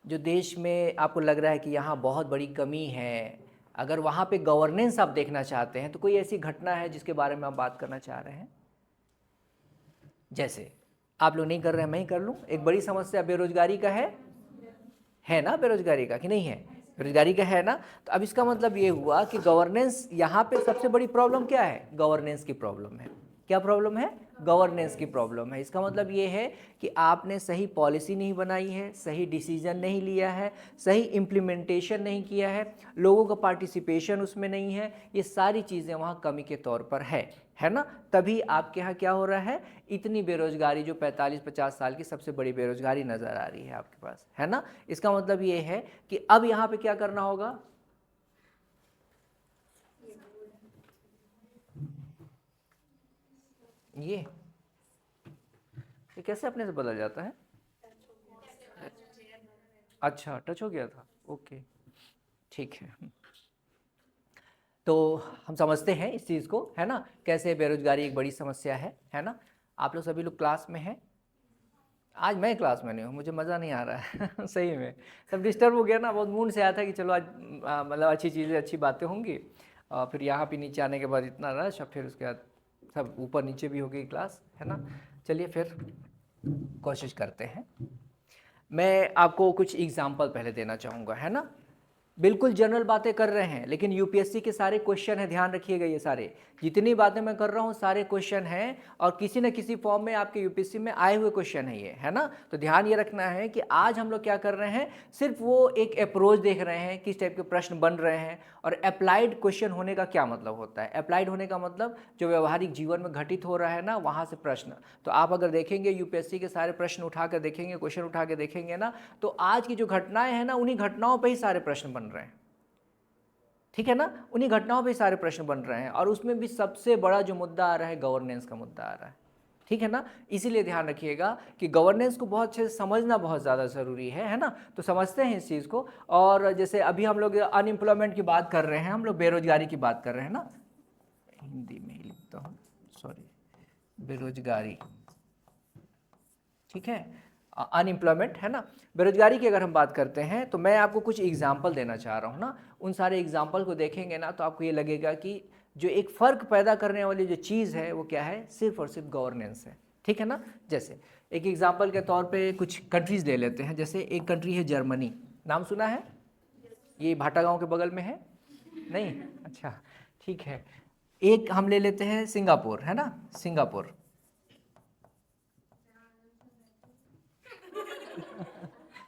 [SPEAKER 1] जो देश में आपको लग रहा है कि यहाँ बहुत बड़ी कमी है, अगर वहाँ पे गवर्नेंस आप देखना चाहते हैं तो कोई ऐसी घटना है जिसके बारे में आप बात करना चाह रहे हैं? जैसे आप लोग नहीं कर रहे हैं, मैं ही कर लूँ। एक बड़ी समस्या बेरोजगारी का है ना, बेरोजगारी का कि नहीं है? बेरोजगारी का है ना। तो अब इसका मतलब ये हुआ कि गवर्नेंस, यहाँ पे सबसे बड़ी प्रॉब्लम क्या है? गवर्नेंस की प्रॉब्लम है। क्या प्रॉब्लम है? गवर्नेंस की प्रॉब्लम है। इसका मतलब ये है कि आपने सही पॉलिसी नहीं बनाई है, सही डिसीजन नहीं लिया है, सही इम्प्लीमेंटेशन नहीं किया है, लोगों का पार्टिसिपेशन उसमें नहीं है, ये सारी चीज़ें वहाँ कमी के तौर पर है ना। तभी आपके यहाँ क्या हो रहा है, इतनी बेरोजगारी जो 45-50 साल की सबसे बड़ी बेरोजगारी नज़र आ रही है आपके पास, है ना। इसका मतलब ये है कि अब यहाँ पे क्या करना होगा? ये कैसे अपने से बदल जाता है? अच्छा, टच हो गया था, ओके, ठीक है। तो हम समझते हैं इस चीज़ को, है ना, कैसे बेरोजगारी एक बड़ी समस्या है ना। आप लोग सभी लोग क्लास में हैं? आज मैं क्लास में नहीं हूँ, मुझे मज़ा नहीं आ रहा है। सही में सब डिस्टर्ब हो गया ना, बहुत मूड से आया था कि चलो आज मतलब अच्छी चीज़ें अच्छी बातें होंगी, और फिर यहाँ पे नीचे आने के बाद इतना रश, और फिर उसके बाद सब ऊपर नीचे भी हो गई क्लास, है ना। चलिए फिर कोशिश करते हैं। मैं आपको कुछ एग्जाम्पल पहले देना चाहूँगा, है ना। बिल्कुल जनरल बातें कर रहे हैं, लेकिन यूपीएससी के सारे क्वेश्चन हैं, ध्यान रखिएगा। ये सारे जितनी बातें मैं कर रहा हूँ सारे क्वेश्चन हैं और किसी न किसी फॉर्म में आपके यूपीएससी में आए हुए क्वेश्चन है ये, है ना। तो ध्यान ये रखना है कि आज हम लोग क्या कर रहे हैं, सिर्फ वो एक अप्रोच देख रहे हैं, किस टाइप के प्रश्न बन रहे हैं। और अप्लाइड क्वेश्चन होने का क्या मतलब होता है, अप्लाइड होने का मतलब जो व्यवहारिक जीवन में घटित हो रहा है ना, वहाँ से प्रश्न। तो आप अगर देखेंगे यूपीएससी के सारे प्रश्न उठा कर देखेंगे, क्वेश्चन उठा के देखेंगे ना, तो आज की जो घटनाएं हैं ना, उन्हीं घटनाओं पर ही सारे प्रश्न बन रहे हैं, ठीक है ना। उन्हीं घटनाओं पे सारे प्रश्न बन रहे हैं और उसमें भी सबसे बड़ा जो मुद्दा आ रहा है गवर्नेंस का मुद्दा आ रहा है, ठीक है ना। इसीलिए ध्यान रखिएगा कि गवर्नेंस को बहुत अच्छे से समझना बहुत ज़्यादा ज़रूरी है ना। तो समझते हैं इस चीज़ को। और जैसे अभी हम लोग अनएम्प्लॉयमेंट की बात कर रहे हैं, हम लोग बेरोजगारी की बात कर रहे हैं ना, हिंदी में ही लिखता हूँ, सॉरी, बेरोजगारी, ठीक है, अनएम्प्लॉयमेंट, है ना। बेरोजगारी की अगर हम बात करते हैं तो मैं आपको कुछ एग्जाम्पल देना चाह रहा हूँ ना। उन सारे एग्जाम्पल को देखेंगे ना तो आपको ये लगेगा कि जो एक फ़र्क पैदा करने वाली जो चीज़ है वो क्या है, सिर्फ और सिर्फ गवर्नेंस है, ठीक है ना। जैसे एक एग्जाम्पल के तौर पे कुछ कंट्रीज़ ले लेते हैं। जैसे एक कंट्री है जर्मनी, नाम सुना है, ये भाटा गाँव के बगल में है, नहीं, अच्छा ठीक है। एक हम ले लेते हैं सिंगापुर, है ना, सिंगापुर।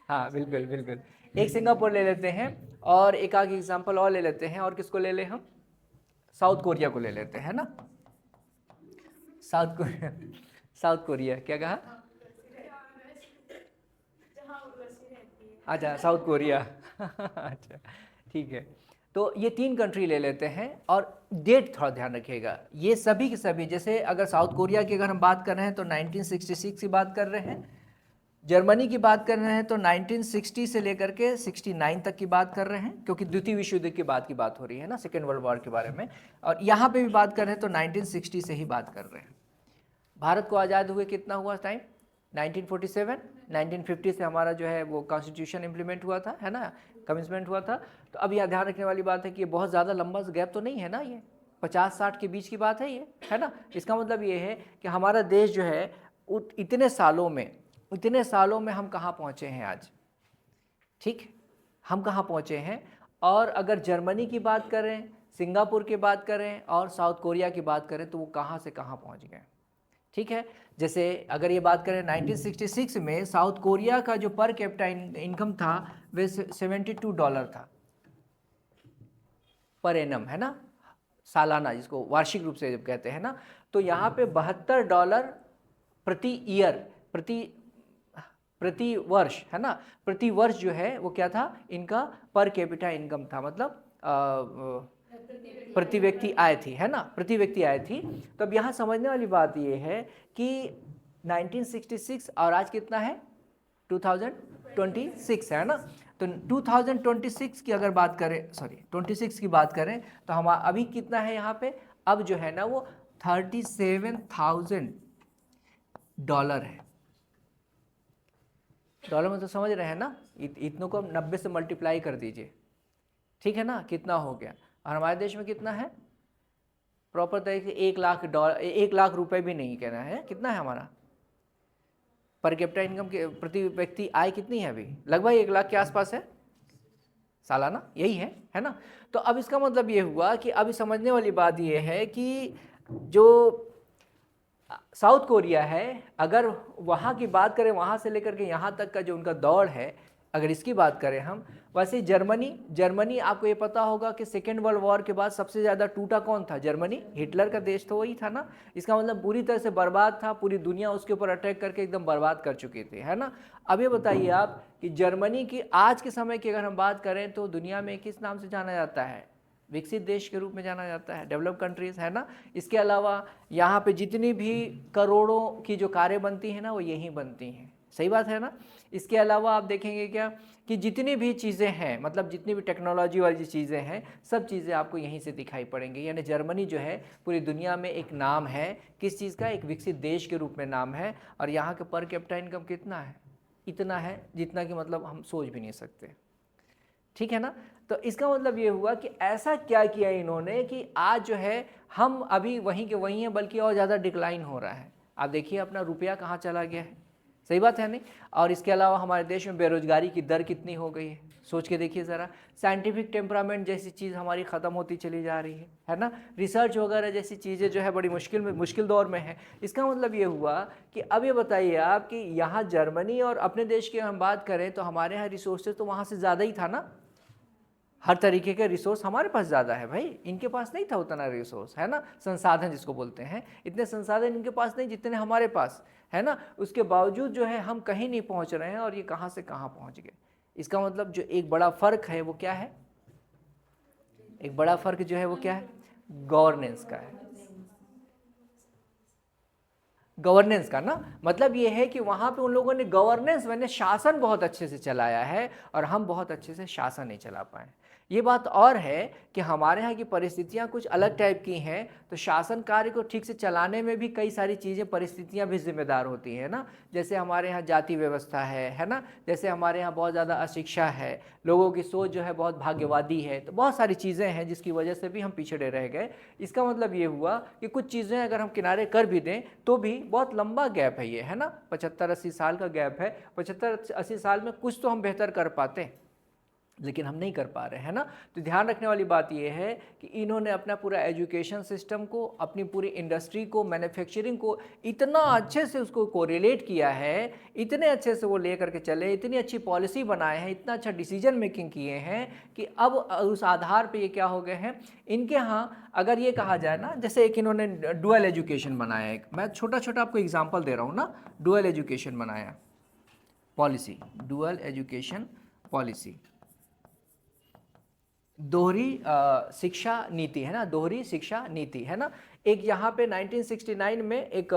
[SPEAKER 1] हाँ बिल्कुल बिल्कुल, एक सिंगापुर ले लेते हैं और एक आगे एग्जांपल और ले लेते हैं। और किसको ले लें हम, साउथ कोरिया को ले लेते हैं ना। साउथ कोरिया, साउथ कोरिया क्या कहा, अच्छा साउथ कोरिया अच्छा ठीक है। तो ये 3 कंट्री ले लेते हैं और डेट थोड़ा ध्यान रखिएगा। ये सभी के सभी, जैसे अगर साउथ कोरिया की अगर हम बात कर रहे हैं तो 1966 की बात कर रहे हैं, जर्मनी की बात कर रहे हैं तो 1960 से लेकर के 69 तक की बात कर रहे हैं, क्योंकि द्वितीय विश्व युद्ध के बाद की बात हो रही है ना, सेकेंड वर्ल्ड वॉर के बारे में। और यहाँ पे भी बात कर रहे हैं तो 1960 से ही बात कर रहे हैं। भारत को आज़ाद हुए कितना हुआ टाइम, 1947, 1950 से हमारा जो है वो कॉन्स्टिट्यूशन इम्प्लीमेंट हुआ था, है ना, कमिटमेंट हुआ था। तो अब यह ध्यान रखने वाली बात है कि ये बहुत ज़्यादा लंबा गैप तो नहीं है ना, ये 50-60 के बीच की बात है ये, है ना। इसका मतलब ये है कि हमारा देश जो है इतने सालों में हम कहाँ पहुँचे हैं आज, ठीक, हम कहाँ पहुँचे हैं। और अगर जर्मनी की बात करें, सिंगापुर की बात करें और साउथ कोरिया की बात करें तो वो कहाँ से कहाँ पहुँच गए, ठीक है। जैसे अगर ये बात करें 1966 में साउथ कोरिया का जो पर कैपिटा इनकम था वे $72 था पर एनम, है ना, सालाना, जिसको वार्षिक रूप से जब कहते हैं ना। तो यहाँ पे $72 प्रति ईयर, प्रति वर्ष, है ना, प्रति वर्ष जो है वो क्या था, इनका पर कैपिटा इनकम था, मतलब प्रति व्यक्ति आय थी, है ना, प्रति व्यक्ति आय थी। तो अब यहाँ समझने वाली बात ये है कि 1966 और आज कितना है, 2026 है ना। तो 2026 की अगर बात करें, सॉरी 26 की बात करें तो हम अभी कितना है यहाँ पे, अब जो है ना वो $37,000 है। डॉलर में तो समझ रहे हैं ना, इतनों को 90 से मल्टीप्लाई कर दीजिए, ठीक है ना, कितना हो गया। और हमारे देश में कितना है, प्रॉपर तरीके से $1,00,000, $1,00,000 भी नहीं कहना है, कितना है हमारा पर कैपिटा इनकम के प्रति व्यक्ति आय कितनी है अभी, लगभग 1,00,000 के आसपास है सालाना, यही है ना। तो अब इसका मतलब ये हुआ कि अभी समझने वाली बात ये है कि जो साउथ कोरिया है, अगर वहाँ की बात करें, वहाँ से लेकर के यहाँ तक का जो उनका दौड़ है, अगर इसकी बात करें हम, वैसे जर्मनी आपको ये पता होगा कि सेकेंड वर्ल्ड वॉर के बाद सबसे ज़्यादा टूटा कौन था, जर्मनी, हिटलर का देश तो वही था ना। इसका मतलब पूरी तरह से बर्बाद था, पूरी दुनिया उसके ऊपर अटैक करके एकदम बर्बाद कर चुकी थी, है ना। अब ये बताइए आप कि जर्मनी की आज के समय की अगर हम बात करें तो दुनिया में किस नाम से जाना जाता है, विकसित देश के रूप में जाना जाता है, डेवलप कंट्रीज़, है ना। इसके अलावा यहाँ पे जितनी भी करोड़ों की जो कारें बनती हैं ना वो यहीं बनती हैं, सही बात है ना। इसके अलावा आप देखेंगे क्या कि जितनी भी चीज़ें हैं, मतलब जितनी भी टेक्नोलॉजी वाली चीज़ें हैं, सब चीज़ें आपको यहीं से दिखाई पड़ेंगी। यानी जर्मनी जो है पूरी दुनिया में एक नाम है, किस चीज़ का, एक विकसित देश के रूप में नाम है। और यहाँ का पर कैपिटा इनकम कितना है, इतना है जितना कि मतलब हम सोच भी नहीं सकते, ठीक है ना। तो इसका मतलब ये हुआ कि ऐसा क्या किया इन्होंने कि आज जो है हम अभी वहीं के वहीं हैं, बल्कि और ज़्यादा डिक्लाइन हो रहा है। आप देखिए अपना रुपया कहाँ चला गया है, सही बात है नहीं? और इसके अलावा हमारे देश में बेरोजगारी की दर कितनी हो गई है, सोच के देखिए ज़रा। साइंटिफिक टेम्परामेंट जैसी चीज़ हमारी ख़त्म होती चली जा रही है ना? रिसर्च वगैरह जैसी चीज़ें जो है बड़ी मुश्किल दौर में है। इसका मतलब ये हुआ कि अब ये बताइए आप कि यहाँ जर्मनी और अपने देश की हम बात करें तो हमारे यहाँ रिसोर्सेज तो वहाँ से ज़्यादा ही था ना, हर तरीके के रिसोर्स हमारे पास ज़्यादा है भाई, इनके पास नहीं था उतना रिसोर्स, है ना, संसाधन जिसको बोलते हैं, इतने संसाधन इनके पास नहीं जितने हमारे पास, है ना। उसके बावजूद जो है हम कहीं नहीं पहुंच रहे हैं और ये कहाँ से कहाँ पहुंच गए। इसका मतलब जो एक बड़ा फ़र्क है वो क्या है, एक बड़ा फ़र्क जो है वो क्या है, गवर्नेंस का है। गवर्नेंस का ना मतलब ये है कि वहाँ पे उन लोगों ने गवर्नेंस मैंने शासन बहुत अच्छे से चलाया है और हम बहुत अच्छे से शासन नहीं चला पाए। ये बात और है कि हमारे यहाँ की परिस्थितियाँ कुछ अलग टाइप की हैं, तो शासन कार्य को ठीक से चलाने में भी कई सारी चीज़ें परिस्थितियाँ भी जिम्मेदार होती हैं ना। जैसे हमारे यहाँ जाति व्यवस्था है ना, जैसे हमारे यहाँ बहुत ज़्यादा अशिक्षा है, लोगों की सोच जो है बहुत भाग्यवादी है, तो बहुत सारी चीज़ें हैं जिसकी वजह से भी हम पिछड़े रह गए। इसका मतलब ये हुआ कि कुछ चीज़ें अगर हम किनारे कर भी दें तो भी बहुत लंबा गैप है ये, है ना, 75-80 साल का गैप है। 75-80 साल में कुछ तो हम बेहतर कर पाते हैं, लेकिन हम नहीं कर पा रहे हैं ना। तो ध्यान रखने वाली बात यह है कि इन्होंने अपना पूरा एजुकेशन सिस्टम को, अपनी पूरी इंडस्ट्री को, मैन्युफैक्चरिंग को इतना अच्छे से उसको कोरिलेट किया है, इतने अच्छे से वो लेकर के चले, इतनी अच्छी पॉलिसी बनाए हैं, इतना अच्छा डिसीजन मेकिंग किए हैं कि अब उस आधार पे ये क्या हो गए हैं इनके यहाँ। अगर ये कहा जाए ना, जैसे एक इन्होंने डुअल एजुकेशन बनाया, एक मैं छोटा छोटा आपको एग्जाम्पल दे रहा हूँ ना, डुअल एजुकेशन बनाया पॉलिसी, डुअल एजुकेशन पॉलिसी, दोहरी शिक्षा नीति, है ना, दोहरी शिक्षा नीति, है ना। एक यहाँ पे 1969 में एक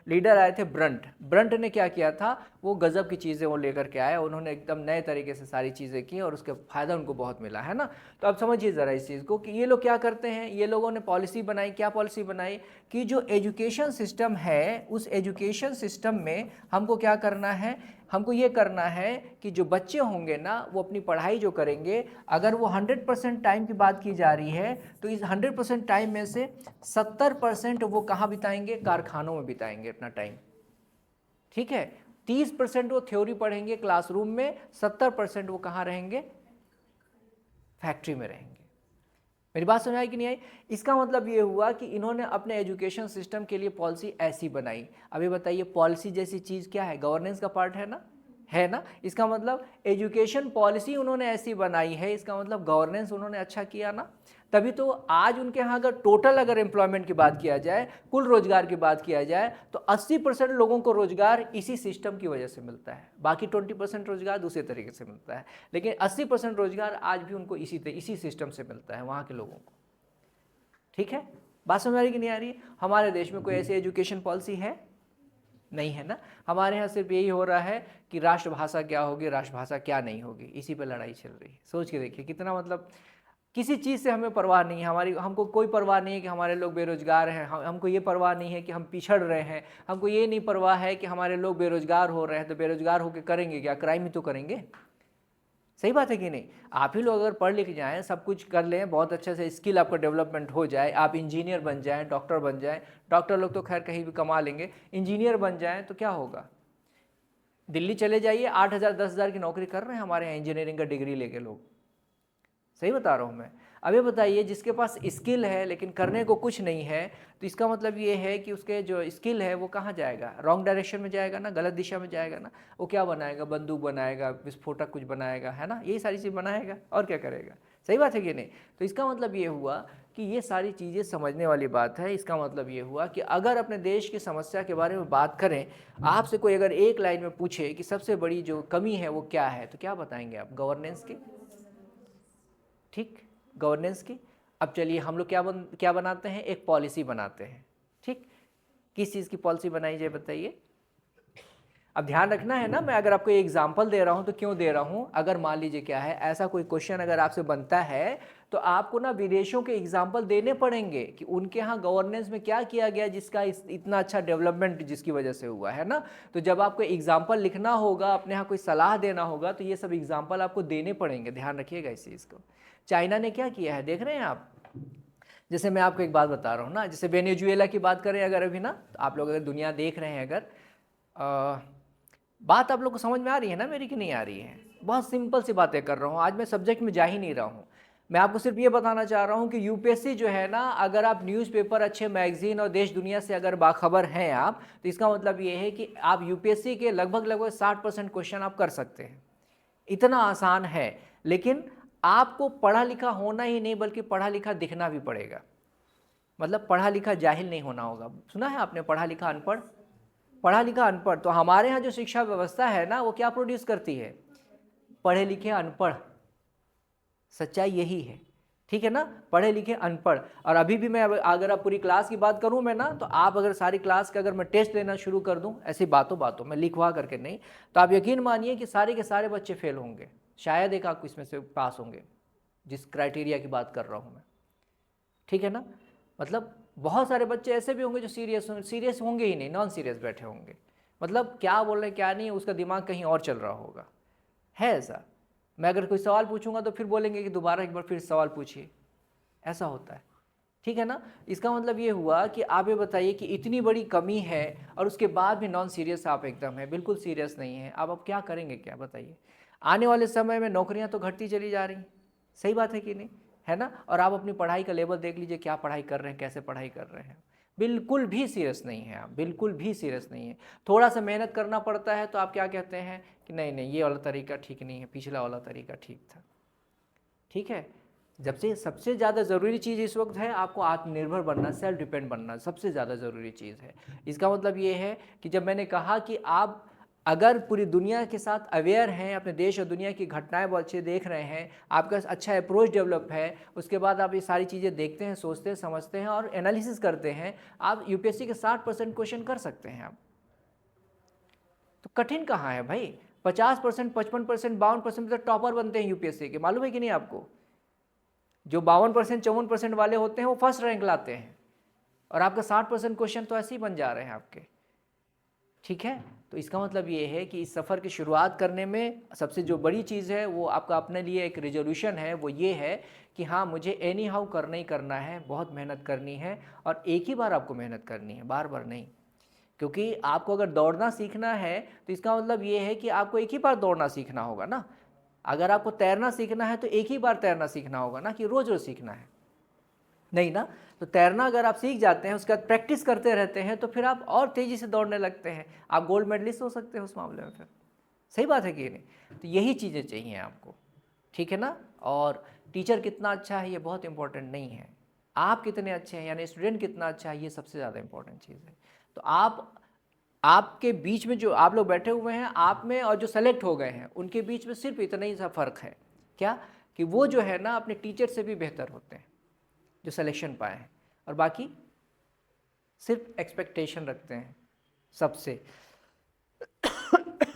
[SPEAKER 1] लीडर आए थे ब्रंट ने क्या किया था, वो गजब की चीज़ें वो लेकर के आए, उन्होंने एकदम नए तरीके से सारी चीज़ें की और उसके फ़ायदा उनको बहुत मिला, है ना। तो अब समझिए ज़रा इस चीज़ को कि ये लोग क्या करते हैं, ये लोगों ने पॉलिसी बनाई, क्या पॉलिसी बनाई कि जो एजुकेशन सिस्टम है उस एजुकेशन सिस्टम में हमको क्या करना है, हमको ये करना है कि जो बच्चे होंगे ना वो अपनी पढ़ाई जो करेंगे, अगर वो 100% टाइम की बात की जा रही है तो इस 100% टाइम में से 70% वो कहाँ बिताएंगे, कारखानों में बिताएंगे अपना टाइम, ठीक है। 30% वो थ्योरी पढ़ेंगे क्लासरूम में, 70% वो कहाँ रहेंगे, फैक्ट्री में रहेंगे। मेरी बात समझ आई कि नहीं आई? इसका मतलब ये हुआ कि इन्होंने अपने एजुकेशन सिस्टम के लिए पॉलिसी ऐसी बनाई। अभी बताइए पॉलिसी जैसी चीज़ क्या है, गवर्नेंस का पार्ट है ना, है ना। इसका मतलब एजुकेशन पॉलिसी उन्होंने ऐसी बनाई है, इसका मतलब गवर्नेंस उन्होंने अच्छा किया ना। तभी तो आज उनके यहाँ अगर टोटल अगर एम्प्लॉयमेंट की बात किया जाए, कुल रोजगार की बात किया जाए, तो 80% लोगों को रोजगार इसी सिस्टम की वजह से मिलता है, बाकी 20% रोजगार दूसरे तरीके से मिलता है, लेकिन 80% रोजगार आज भी उनको इसी सिस्टम से मिलता है वहाँ के लोगों को। ठीक है, बात समझ आ रही कि नहीं आ रही है? हमारे देश में कोई ऐसी एजुकेशन पॉलिसी है नहीं, है ना। हमारे यहाँ सिर्फ यही हो रहा है कि राष्ट्रभाषा क्या होगी, राष्ट्रभाषा क्या नहीं होगी, इसी पे लड़ाई चल रही है। सोच के देखिए कितना, मतलब किसी चीज़ से हमें परवाह नहीं है, हमको कोई परवाह नहीं है कि हमारे लोग बेरोजगार हैं, हमको ये परवाह नहीं है कि हम पिछड़ रहे हैं, हमको ये नहीं परवाह है कि हमारे लोग बेरोजगार हो रहे हैं, तो बेरोजगार होकर करेंगे क्या, क्राइम ही तो करेंगे। सही बात है कि नहीं? आप ही लोग अगर पढ़ लिख जाएं, सब कुछ कर लें, बहुत अच्छे से स्किल आपका डेवलपमेंट हो जाए, आप इंजीनियर बन जाएं, डॉक्टर बन जाएं, डॉक्टर लोग तो खैर कहीं भी कमा लेंगे, इंजीनियर बन जाएं तो क्या होगा, दिल्ली चले जाइए, 8,000 10,000 की नौकरी कर रहे हैं हमारे यहाँ इंजीनियरिंग का डिग्री लेके लोग। सही बता रहा हूँ मैं। अब ये बताइए जिसके पास स्किल है लेकिन करने को कुछ नहीं है, तो इसका मतलब ये है कि उसके जो स्किल है वो कहाँ जाएगा, रॉन्ग डायरेक्शन में जाएगा ना, गलत दिशा में जाएगा ना। वो क्या बनाएगा, बंदूक बनाएगा, विस्फोटक कुछ बनाएगा, है ना, यही सारी चीज़ बनाएगा और क्या करेगा। सही बात है कि नहीं? तो इसका मतलब ये हुआ कि ये सारी चीज़ें समझने वाली बात है। इसका मतलब ये हुआ कि अगर अपने देश की समस्या के बारे में बात करें, आपसे कोई अगर एक लाइन में पूछे कि सबसे बड़ी जो कमी है वो क्या है, तो क्या बताएंगे आप, गवर्नेंस की। ठीक, गवर्नेंस की। अब चलिए हम लोग क्या बनाते हैं, एक पॉलिसी बनाते हैं। ठीक, किस चीज़ की पॉलिसी बनाई जाए बताइए। अब ध्यान रखना है ना, मैं अगर आपको एग्जांपल दे रहा हूं तो क्यों दे रहा हूं, अगर मान लीजिए क्या है, ऐसा कोई क्वेश्चन अगर आपसे बनता है तो आपको ना विदेशों के एग्जाम्पल देने पड़ेंगे कि उनके यहाँ गवर्नेंस में क्या किया गया जिसका इतना अच्छा डेवलपमेंट जिसकी वजह से हुआ है ना। तो जब आपको एग्जाम्पल लिखना होगा, अपने यहाँ कोई सलाह देना होगा, तो ये सब एग्जाम्पल आपको देने पड़ेंगे, ध्यान रखिएगा इस चीज़ को। चाइना ने क्या किया है देख रहे हैं आप, जैसे मैं आपको एक बात बता रहा हूँ ना, जैसे वेनेजुएला की बात करें अगर अभी ना, तो आप लोग अगर दुनिया देख रहे हैं, अगर बात आप लोग को समझ में आ रही है ना मेरी, कि नहीं आ रही है? बहुत सिंपल सी बातें कर रहा हूँ, आज मैं सब्जेक्ट में जा ही नहीं रहा हूँ। मैं आपको सिर्फ ये बताना चाह रहा हूँ कि यूपीएससी जो है ना, अगर आप न्यूज़पेपर, अच्छे मैगजीन और देश दुनिया से अगर बाखबर हैं आप, तो इसका मतलब ये है कि आप यूपीएससी के लगभग 60% क्वेश्चन आप कर सकते हैं। इतना आसान है। लेकिन आपको पढ़ा लिखा होना ही नहीं, बल्कि पढ़ा लिखा दिखना भी पड़ेगा। मतलब पढ़ा लिखा जाहिल नहीं होना होगा। सुना है आपने पढ़ा लिखा अनपढ़? पढ़ा लिखा अनपढ़। तो हमारे यहाँ जो शिक्षा व्यवस्था है ना, वो क्या प्रोड्यूस करती है? पढ़े लिखे अनपढ़। सच्चाई यही है, ठीक है ना? पढ़े लिखे अनपढ़। और अभी भी मैं अगर आप पूरी क्लास की बात करूं मैं ना, तो आप अगर सारी क्लास का अगर मैं टेस्ट लेना शुरू कर दूं, ऐसी बातों बातों में लिखवा करके नहीं, तो आप यकीन मानिए कि सारे के सारे बच्चे फेल होंगे। शायद एक आपको इसमें से पास होंगे, जिस क्राइटेरिया की बात कर रहा हूं मैं, ठीक है ना? मतलब बहुत सारे बच्चे ऐसे भी होंगे जो सीरियस होंगे ही नहीं, नॉन सीरियस बैठे होंगे। मतलब क्या बोल रहे हैं क्या नहीं, उसका दिमाग कहीं और चल रहा होगा। है ऐसा? मैं अगर कोई सवाल पूछूंगा तो फिर बोलेंगे कि दोबारा एक बार फिर सवाल पूछिए। ऐसा होता है, ठीक है ना? इसका मतलब ये हुआ कि आप ये बताइए कि इतनी बड़ी कमी है और उसके बाद भी नॉन सीरियस आप एकदम है, बिल्कुल सीरियस नहीं है। अब क्या करेंगे, क्या बताइए? आने वाले समय में नौकरियां तो घटती चली जा रही, सही बात है कि नहीं? है ना? और आप अपनी पढ़ाई का लेवल देख लीजिए, क्या पढ़ाई कर रहे हैं, कैसे पढ़ाई कर रहे हैं। बिल्कुल भी सीरियस नहीं है आप, बिल्कुल भी सीरियस नहीं है। थोड़ा सा मेहनत करना पड़ता है तो आप क्या कहते हैं कि नहीं नहीं, ये वाला तरीका ठीक नहीं है, पिछला वाला तरीका ठीक था। ठीक है? जब से सबसे ज़्यादा ज़रूरी चीज़ इस वक्त है आपको आत्मनिर्भर बनना, सेल्फ डिपेंड बनना सबसे ज़्यादा ज़रूरी चीज़ है। इसका मतलब ये है कि जब मैंने कहा कि आप अगर पूरी दुनिया के साथ अवेयर हैं, अपने देश और दुनिया की घटनाएं बहुत अच्छे देख रहे हैं, आपका अच्छा अप्रोच डेवलप है, उसके बाद आप ये सारी चीज़ें देखते हैं, सोचते हैं, समझते हैं और एनालिसिस करते हैं, आप यूपीएससी के 60% क्वेश्चन कर सकते हैं आप। तो कठिन कहाँ है भाई? 50%, 55%, 52% तो टॉपर बनते हैं यूपीएससी के, मालूम है कि नहीं आपको? जो 52%, 54% वाले होते हैं वो फर्स्ट रैंक लाते हैं, और आपका 60% क्वेश्चन तो ऐसे ही बन जा रहे हैं आपके। ठीक है? तो इसका मतलब ये है कि इस सफ़र की शुरुआत करने में सबसे जो बड़ी चीज़ है वो आपका अपने लिए एक रेजोल्यूशन है, वो ये है कि हाँ, मुझे एनी हाउ करना ही करना है, बहुत मेहनत करनी है, और एक ही बार आपको मेहनत करनी है, बार बार नहीं। क्योंकि आपको अगर दौड़ना सीखना है तो इसका मतलब ये है कि आपको एक ही बार दौड़ना सीखना होगा ना। अगर आपको तैरना सीखना है तो एक ही बार तैरना सीखना होगा ना, कि रोज़ रोज़ सीखना है, नहीं ना। तो तैरना अगर आप सीख जाते हैं, उसके बाद प्रैक्टिस करते रहते हैं, तो फिर आप और तेज़ी से दौड़ने लगते हैं, आप गोल्ड मेडलिस्ट हो सकते हैं उस मामले में फिर। सही बात है कि नहीं? तो यही चीज़ें चाहिए आपको, ठीक है ना? और टीचर कितना अच्छा है ये बहुत इंपॉर्टेंट नहीं है, आप कितने अच्छे हैं, यानी स्टूडेंट कितना अच्छा है, ये सबसे ज़्यादा इंपॉर्टेंट चीज़ है। तो आपके बीच में जो आप लोग बैठे हुए हैं, आप में और जो सेलेक्ट हो गए हैं, उनके बीच में सिर्फ इतना ही सा फ़र्क है, क्या? कि वो जो है ना अपने टीचर से भी बेहतर होते हैं, जो सिलेक्शन पाए हैं, और बाकी सिर्फ एक्सपेक्टेशन रखते हैं सबसे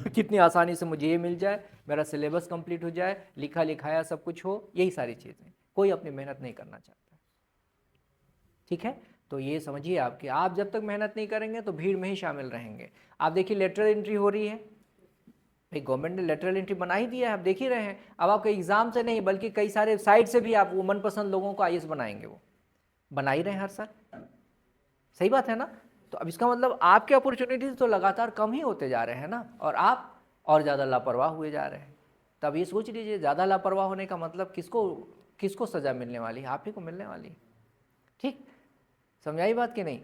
[SPEAKER 1] कितनी आसानी से मुझे ये मिल जाए, मेरा सिलेबस कंप्लीट हो जाए, लिखा लिखाया सब कुछ हो, यही सारी चीज़ें। कोई अपनी मेहनत नहीं करना चाहता, ठीक है? तो ये समझिए आप कि आप जब तक मेहनत नहीं करेंगे तो भीड़ में ही शामिल रहेंगे। आप देखिए लेटरल एंट्री हो रही है भाई, गवर्नमेंट ने लेटरल एंट्री बना ही दिया है, आप देख ही रहे हैं। अब आपके एग्जाम से नहीं बल्कि कई सारे साइट से भी आप वो मनपसंद लोगों को आईएएस बनाएंगे, वो बना ही रहे हैं हर साल। सही बात है ना? तो अब इसका मतलब आपके अपॉर्चुनिटीज़ तो लगातार कम ही होते जा रहे हैं ना, और आप और ज़्यादा लापरवाह हुए जा रहे हैं। तब ये सोच लीजिए, ज़्यादा लापरवाह होने का मतलब किसको किसको सज़ा मिलने वाली है? आप ही को मिलने वाली है। ठीक, समझाई बात कि नहीं?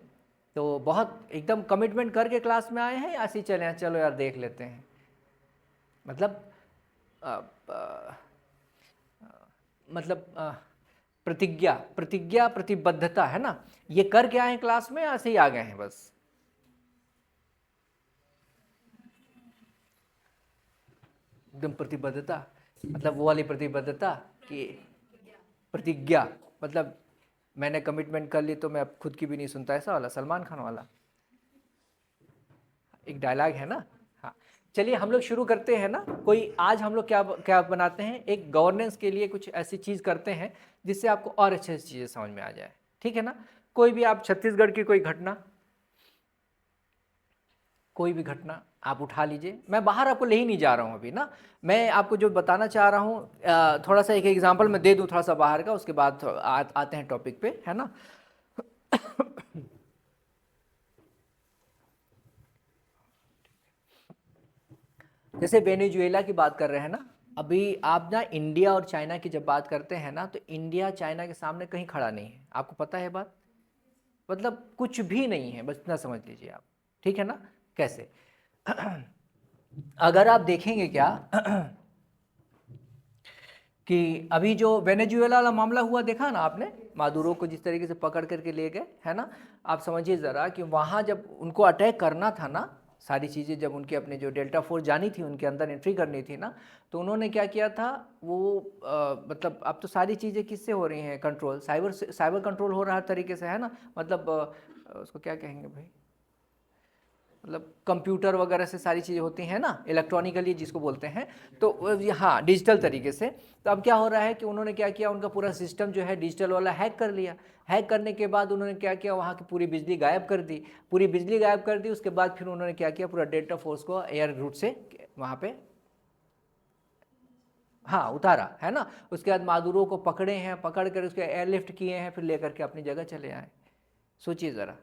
[SPEAKER 1] तो बहुत एकदम कमिटमेंट करके क्लास में आए हैं, या ऐसे ही चले हैं, चलो यार देख लेते हैं? मतलब अ, अ, मतलब प्रतिज्ञा प्रतिज्ञा प्रतिबद्धता है ना, ये कर के आए हैं क्लास में, ऐसे ही आ गए हैं बस? एकदम प्रतिबद्धता, मतलब वो वाली प्रतिबद्धता कि प्रतिज्ञा, मतलब मैंने कमिटमेंट कर ली तो मैं अब खुद की भी नहीं सुनता, ऐसा वाला सलमान खान वाला एक डायलॉग है ना। हाँ, चलिए हम लोग शुरू करते हैं ना। कोई आज हम लोग क्या क्या बनाते हैं, एक गवर्नेंस के लिए कुछ ऐसी चीज़ करते हैं जिससे आपको और अच्छे से चीज़ें समझ में आ जाए, ठीक है ना? कोई भी आप छत्तीसगढ़ की कोई घटना, कोई भी घटना आप उठा लीजिए, मैं बाहर आपको ले ही नहीं जा रहा हूँ अभी ना। मैं आपको जो बताना चाह रहा हूँ, थोड़ा सा एक एग्जांपल मैं दे दूँ थोड़ा सा बाहर का, उसके बाद आते हैं टॉपिक पे, है ना? जैसे वेनेजुएला की बात कर रहे हैं ना, अभी आप ना इंडिया और चाइना की जब बात करते हैं ना, तो इंडिया चाइना के सामने कहीं खड़ा नहीं है, आपको पता है बात, मतलब कुछ भी नहीं है, बस इतना समझ लीजिए आप, ठीक है ना। कैसे अगर आप देखेंगे क्या कि अभी जो वेनेजुएला वाला मामला हुआ देखा ना आपने, मादुरो को जिस तरीके से पकड़ करके ले गए, है ना। आप समझिए ज़रा कि वहाँ जब उनको अटैक करना था ना, सारी चीज़ें जब उनके अपने जो डेल्टा फोर्स जानी थी, उनके अंदर एंट्री करनी थी ना, तो उन्होंने क्या किया था, वो मतलब अब तो सारी चीज़ें किससे हो रही हैं कंट्रोल, साइबर कंट्रोल हो रहा है तरीके से, है ना। मतलब उसको क्या कहेंगे भाई, मतलब कंप्यूटर वगैरह से सारी चीज़ें होती हैं ना, इलेक्ट्रॉनिकली जिसको बोलते हैं, तो हाँ डिजिटल तरीके से। तो अब क्या हो रहा है कि उन्होंने क्या किया, उनका पूरा सिस्टम जो है डिजिटल वाला हैक कर लिया। हैक करने के बाद उन्होंने क्या किया, वहाँ की पूरी बिजली गायब कर दी, पूरी बिजली गायब कर दी। उसके बाद फिर उन्होंने क्या किया, पूरा डेल्टा फोर्स को एयर रूट से वहाँ पे हाँ उतारा, है ना। उसके बाद मादुरो को पकड़े हैं, पकड़ कर उसके एयरलिफ्ट किए हैं, फिर लेकर के अपनी जगह चले आए। सोचिए ज़रा,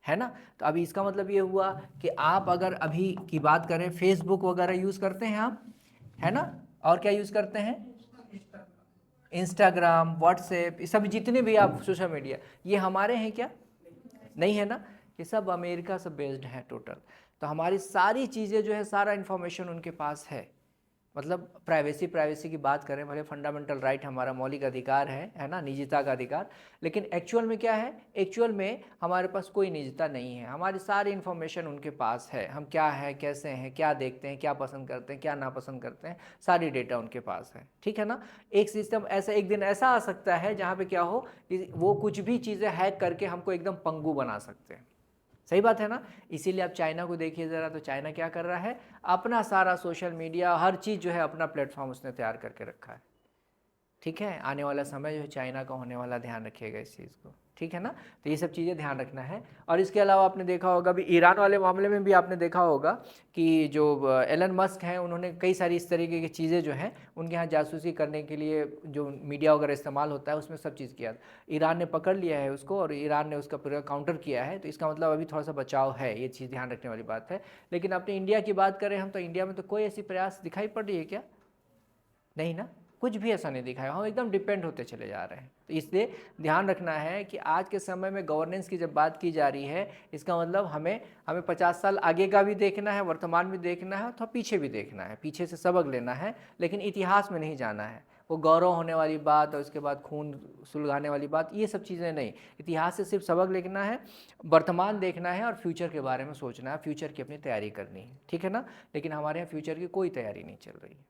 [SPEAKER 1] है ना। तो अभी इसका मतलब ये हुआ कि आप अगर अभी की बात करें, फेसबुक वगैरह यूज़ करते हैं आप, है ना, और क्या यूज़ करते हैं, इंस्टाग्राम, व्हाट्सएप, ये सब जितने भी आप सोशल मीडिया, ये हमारे हैं क्या, नहीं है ना। ये सब अमेरिका से बेस्ड है टोटल। तो हमारी सारी चीज़ें जो है, सारा इन्फॉर्मेशन उनके पास है। मतलब प्राइवेसी की बात करें, भले फंडामेंटल राइट हमारा मौलिक अधिकार है ना, निजता का अधिकार, लेकिन एक्चुअल में क्या है, एक्चुअल में हमारे पास कोई निजता नहीं है। हमारी सारी इन्फॉर्मेशन उनके पास है, हम क्या है, कैसे हैं, क्या देखते हैं, क्या पसंद करते हैं, क्या नापसंद करते हैं, सारी डेटा उनके पास है, ठीक है ना। एक सिस्टम ऐसा, एक दिन ऐसा आ सकता है जहाँ पे क्या हो कि वो कुछ भी चीज़ें हैक करके हमको एकदम पंगु बना सकते हैं। सही बात है ना। इसीलिए आप चाइना को देखिए ज़रा, तो चाइना क्या कर रहा है, अपना सारा सोशल मीडिया, हर चीज़ जो है अपना प्लेटफॉर्म उसने तैयार करके रखा है, ठीक है। आने वाला समय जो है चाइना का होने वाला, ध्यान रखिएगा इस चीज़ को, ठीक है ना। तो ये सब चीज़ें ध्यान रखना है। और इसके अलावा आपने देखा होगा भी, ईरान वाले मामले में भी आपने देखा होगा कि जो एलन मस्क हैं, उन्होंने कई सारी इस तरीके की चीज़ें जो हैं उनके यहाँ जासूसी करने के लिए जो मीडिया वगैरह इस्तेमाल होता है, उसमें सब चीज़ किया। ईरान ने पकड़ लिया है उसको, और ईरान ने उसका पूरा काउंटर किया है। तो इसका मतलब अभी थोड़ा सा बचाव है, ये चीज़ ध्यान रखने वाली बात है। लेकिन अपने इंडिया की बात करें हम, तो इंडिया में तो कोई ऐसी प्रयास दिखाई पड़ रही है क्या, नहीं ना, कुछ भी ऐसा नहीं दिखाया। हम एकदम डिपेंड होते चले जा रहे हैं। तो इसलिए ध्यान रखना है कि आज के समय में गवर्नेंस की जब बात की जा रही है, इसका मतलब हमें 50 साल आगे का भी देखना है, वर्तमान भी देखना है, तो पीछे भी देखना है, पीछे से सबक लेना है, लेकिन इतिहास में नहीं जाना है। वो गौरव होने वाली बात और उसके बाद खून सुलगाने वाली बात, ये सब चीज़ें नहीं। इतिहास से सिर्फ सबक लेना है, वर्तमान देखना है और फ्यूचर के बारे में सोचना है, फ्यूचर की अपनी तैयारी करनी है, ठीक है ना। लेकिन हमारे यहाँ फ्यूचर की कोई तैयारी नहीं चल रही है,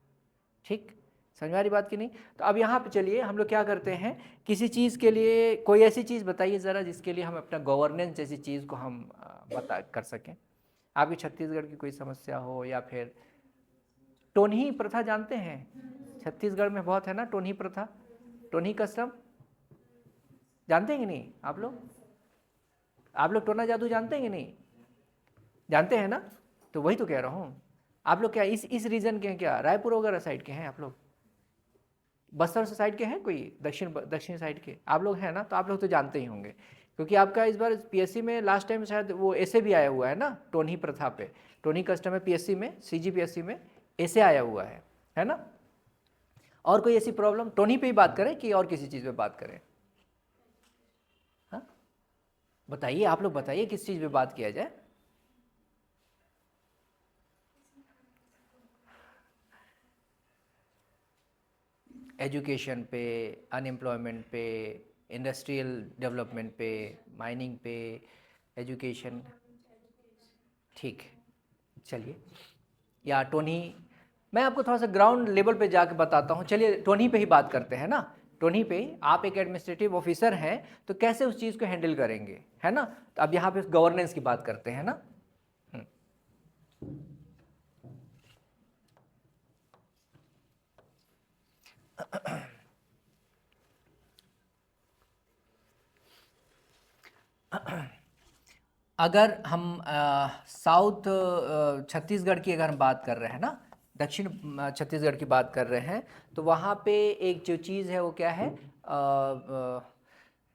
[SPEAKER 1] ठीक, समझ में आ रही बात की नहीं। तो अब यहाँ पे चलिए हम लोग क्या करते हैं, किसी चीज़ के लिए कोई ऐसी चीज़ बताइए ज़रा जिसके लिए हम अपना गवर्नेंस जैसी चीज़ को हम बता कर सकें। आपकी छत्तीसगढ़ की कोई समस्या हो, या फिर टोनही प्रथा जानते हैं, छत्तीसगढ़ में बहुत है ना टोनही प्रथा, टोनही कस्टम जानते हैं कि नहीं आप लोग, आप लोग टोना जादू जानते हैं कि नहीं, जानते हैं ना। तो वही तो कह रहा हूँ, आप लोग क्या इस रीजन के हैं क्या, रायपुर वगैरह साइड के हैं आप लोग, बस्तर साइड के हैं कोई, दक्षिण साइड के आप लोग हैं ना, तो आप लोग तो जानते ही होंगे। क्योंकि आपका इस बार पीएससी में लास्ट टाइम शायद वो ऐसे भी आया हुआ है ना, टोनी प्रथा पे, टोनी कस्टम में पीएससी में, सीजीपीएससी में ऐसे आया हुआ है ना। और कोई ऐसी प्रॉब्लम, टोनी पे ही बात करें कि और किसी चीज़ पे बात करें, हाँ बताइए, आप लोग बताइए किस चीज़ पे बात किया जाए। एजुकेशन पे, अनएम्प्लॉयमेंट पे, इंडस्ट्रियल डेवलपमेंट पे, माइनिंग पे, एजुकेशन, ठीक है चलिए। या टोनी, मैं आपको थोड़ा सा ग्राउंड लेवल पे जाके बताता हूँ। चलिए टोनी पे ही बात करते हैं ना। टोनी पे आप एक एडमिनिस्ट्रेटिव ऑफिसर हैं, तो कैसे उस चीज़ को हैंडल करेंगे, है ना। तो अब यहाँ पे गवर्नेंस की बात करते हैं ना। अगर हम साउथ छत्तीसगढ़ की अगर हम बात कर रहे हैं ना, दक्षिण छत्तीसगढ़ की बात कर रहे हैं, तो वहाँ पे एक जो चीज़ है वो क्या है,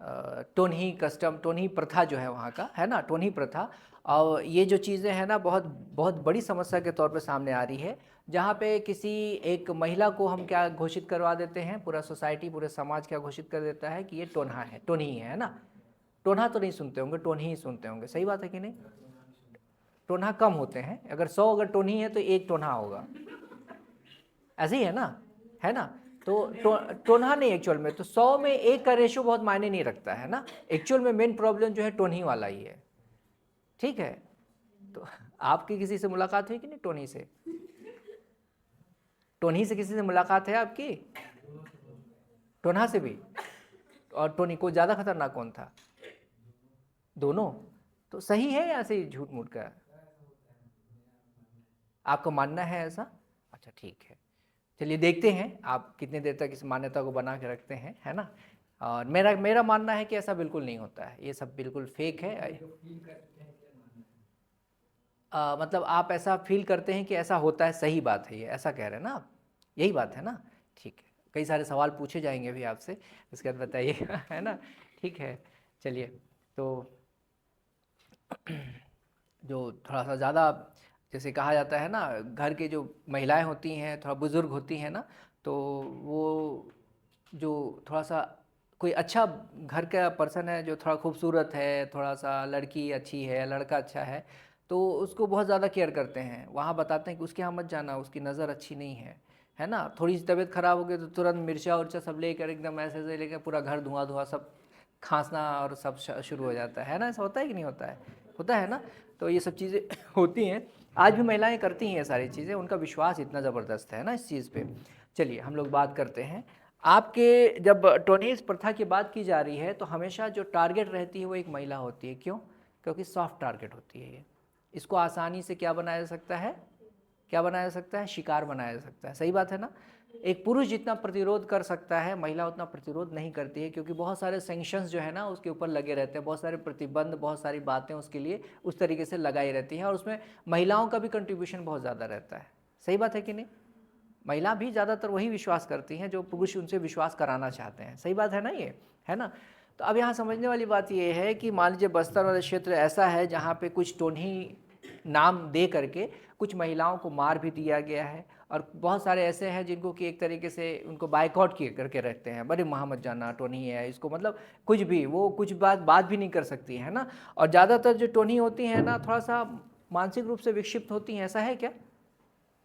[SPEAKER 1] टोनही कस्टम, टोनही प्रथा जो है वहाँ का, है ना, टोनही प्रथा। और ये जो चीज़ें हैं ना बहुत बहुत बड़ी समस्या के तौर पे सामने आ रही है, जहाँ पे किसी एक महिला को हम क्या घोषित करवा देते हैं, पूरा सोसाइटी पूरे समाज क्या घोषित कर देता है कि ये टोनहा है, टोनही है ना। टोनहा तो नहीं सुनते होंगे, टोनही ही सुनते होंगे, सही बात है कि नहीं। टोनहा कम होते हैं, अगर 100 अगर टोनही है तो एक टोनहा होगा, ऐसे ही है ना, है ना। तो टोनहा नहीं एक्चुअल में, तो 100 में एक का रेशो बहुत मायने नहीं रखता है ना। एक्चुअल में मेन प्रॉब्लम जो है टोनही वाला ही है, ठीक है। तो आपकी किसी से मुलाकात हुई कि नहीं टोनी से? टोनी से किसी से मुलाकात है आपकी? टोनहा से भी? और टोनी को ज़्यादा खतरनाक कौन था? दोनों? तो सही है या ऐसे ही झूठ मूठ का? आपका मानना है ऐसा? अच्छा ठीक है, चलिए देखते हैं आप कितने देर तक इस मान्यता को बना के रखते हैं, है ना। और मेरा मेरा मानना है कि ऐसा बिल्कुल नहीं होता है, ये सब बिल्कुल फेक है। मतलब आप ऐसा फील करते हैं कि ऐसा होता है, सही बात है ये, ऐसा कह रहे हैं ना आप, यही बात है ना। ठीक है, कई सारे सवाल पूछे जाएंगे अभी आपसे, इसके बाद बताइएगा है ना। ठीक है, चलिए। तो जो थोड़ा सा ज़्यादा जैसे कहा जाता है ना, घर के जो महिलाएं होती हैं थोड़ा बुज़ुर्ग होती हैं ना, तो वो जो थोड़ा सा कोई अच्छा घर का पर्सन है जो थोड़ा खूबसूरत है, थोड़ा सा लड़की अच्छी है, लड़का अच्छा है, तो उसको बहुत ज़्यादा केयर करते हैं। वहाँ बताते हैं कि उसके यहाँ मत जाना, उसकी नज़र अच्छी नहीं है ना। थोड़ी सी तबीयत ख़राब हो गई तो तुरंत मिर्चा उर्चा सब लेकर एकदम ऐसे ऐसे लेकर पूरा घर धुआं धुआं सब खांसना और सब शुरू हो जाता है ना। ऐसा होता है कि नहीं होता है? होता है ना। तो ये सब चीज़ें होती हैं, आज भी महिलाएं करती हैं ये सारी चीज़ें, उनका विश्वास इतना ज़बरदस्त है ना इस चीज़ पे। चलिए हम लोग बात करते हैं आपके, जब टोनीज प्रथा की बात की जा रही है तो हमेशा जो टारगेट रहती है वो एक महिला होती है। क्यों? क्योंकि सॉफ्ट टारगेट होती है ये। इसको आसानी से क्या बनाया जा सकता है, क्या बनाया जा सकता है, शिकार बनाया जा सकता है। सही बात है ना। एक पुरुष जितना प्रतिरोध कर सकता है, महिला उतना प्रतिरोध नहीं करती है, क्योंकि बहुत सारे सेंक्शंस जो है ना उसके ऊपर लगे रहते हैं, बहुत सारे प्रतिबंध, बहुत सारी बातें उसके लिए उस तरीके से लगाई रहती हैं, और उसमें महिलाओं का भी कंट्रीब्यूशन बहुत ज़्यादा रहता है। सही बात है कि नहीं। महिला भी ज़्यादातर वही विश्वास करती हैं जो पुरुष उनसे विश्वास कराना चाहते हैं। सही बात है ना ये, है ना। तो अब यहाँ समझने वाली बात ये है कि मान लीजिए बस्तर वाला क्षेत्र ऐसा है जहाँ पे कुछ टोन्ही नाम दे करके कुछ महिलाओं को मार भी दिया गया है, और बहुत सारे ऐसे हैं जिनको कि एक तरीके से उनको बाइकआउट किए करके रहते हैं, बड़े मोहम्मद जाना टोनी है इसको, मतलब कुछ भी वो कुछ बात भी नहीं कर सकती है ना। और ज़्यादातर जो टोनी होती हैं ना थोड़ा सा मानसिक रूप से विक्षिप्त होती हैं, ऐसा है क्या?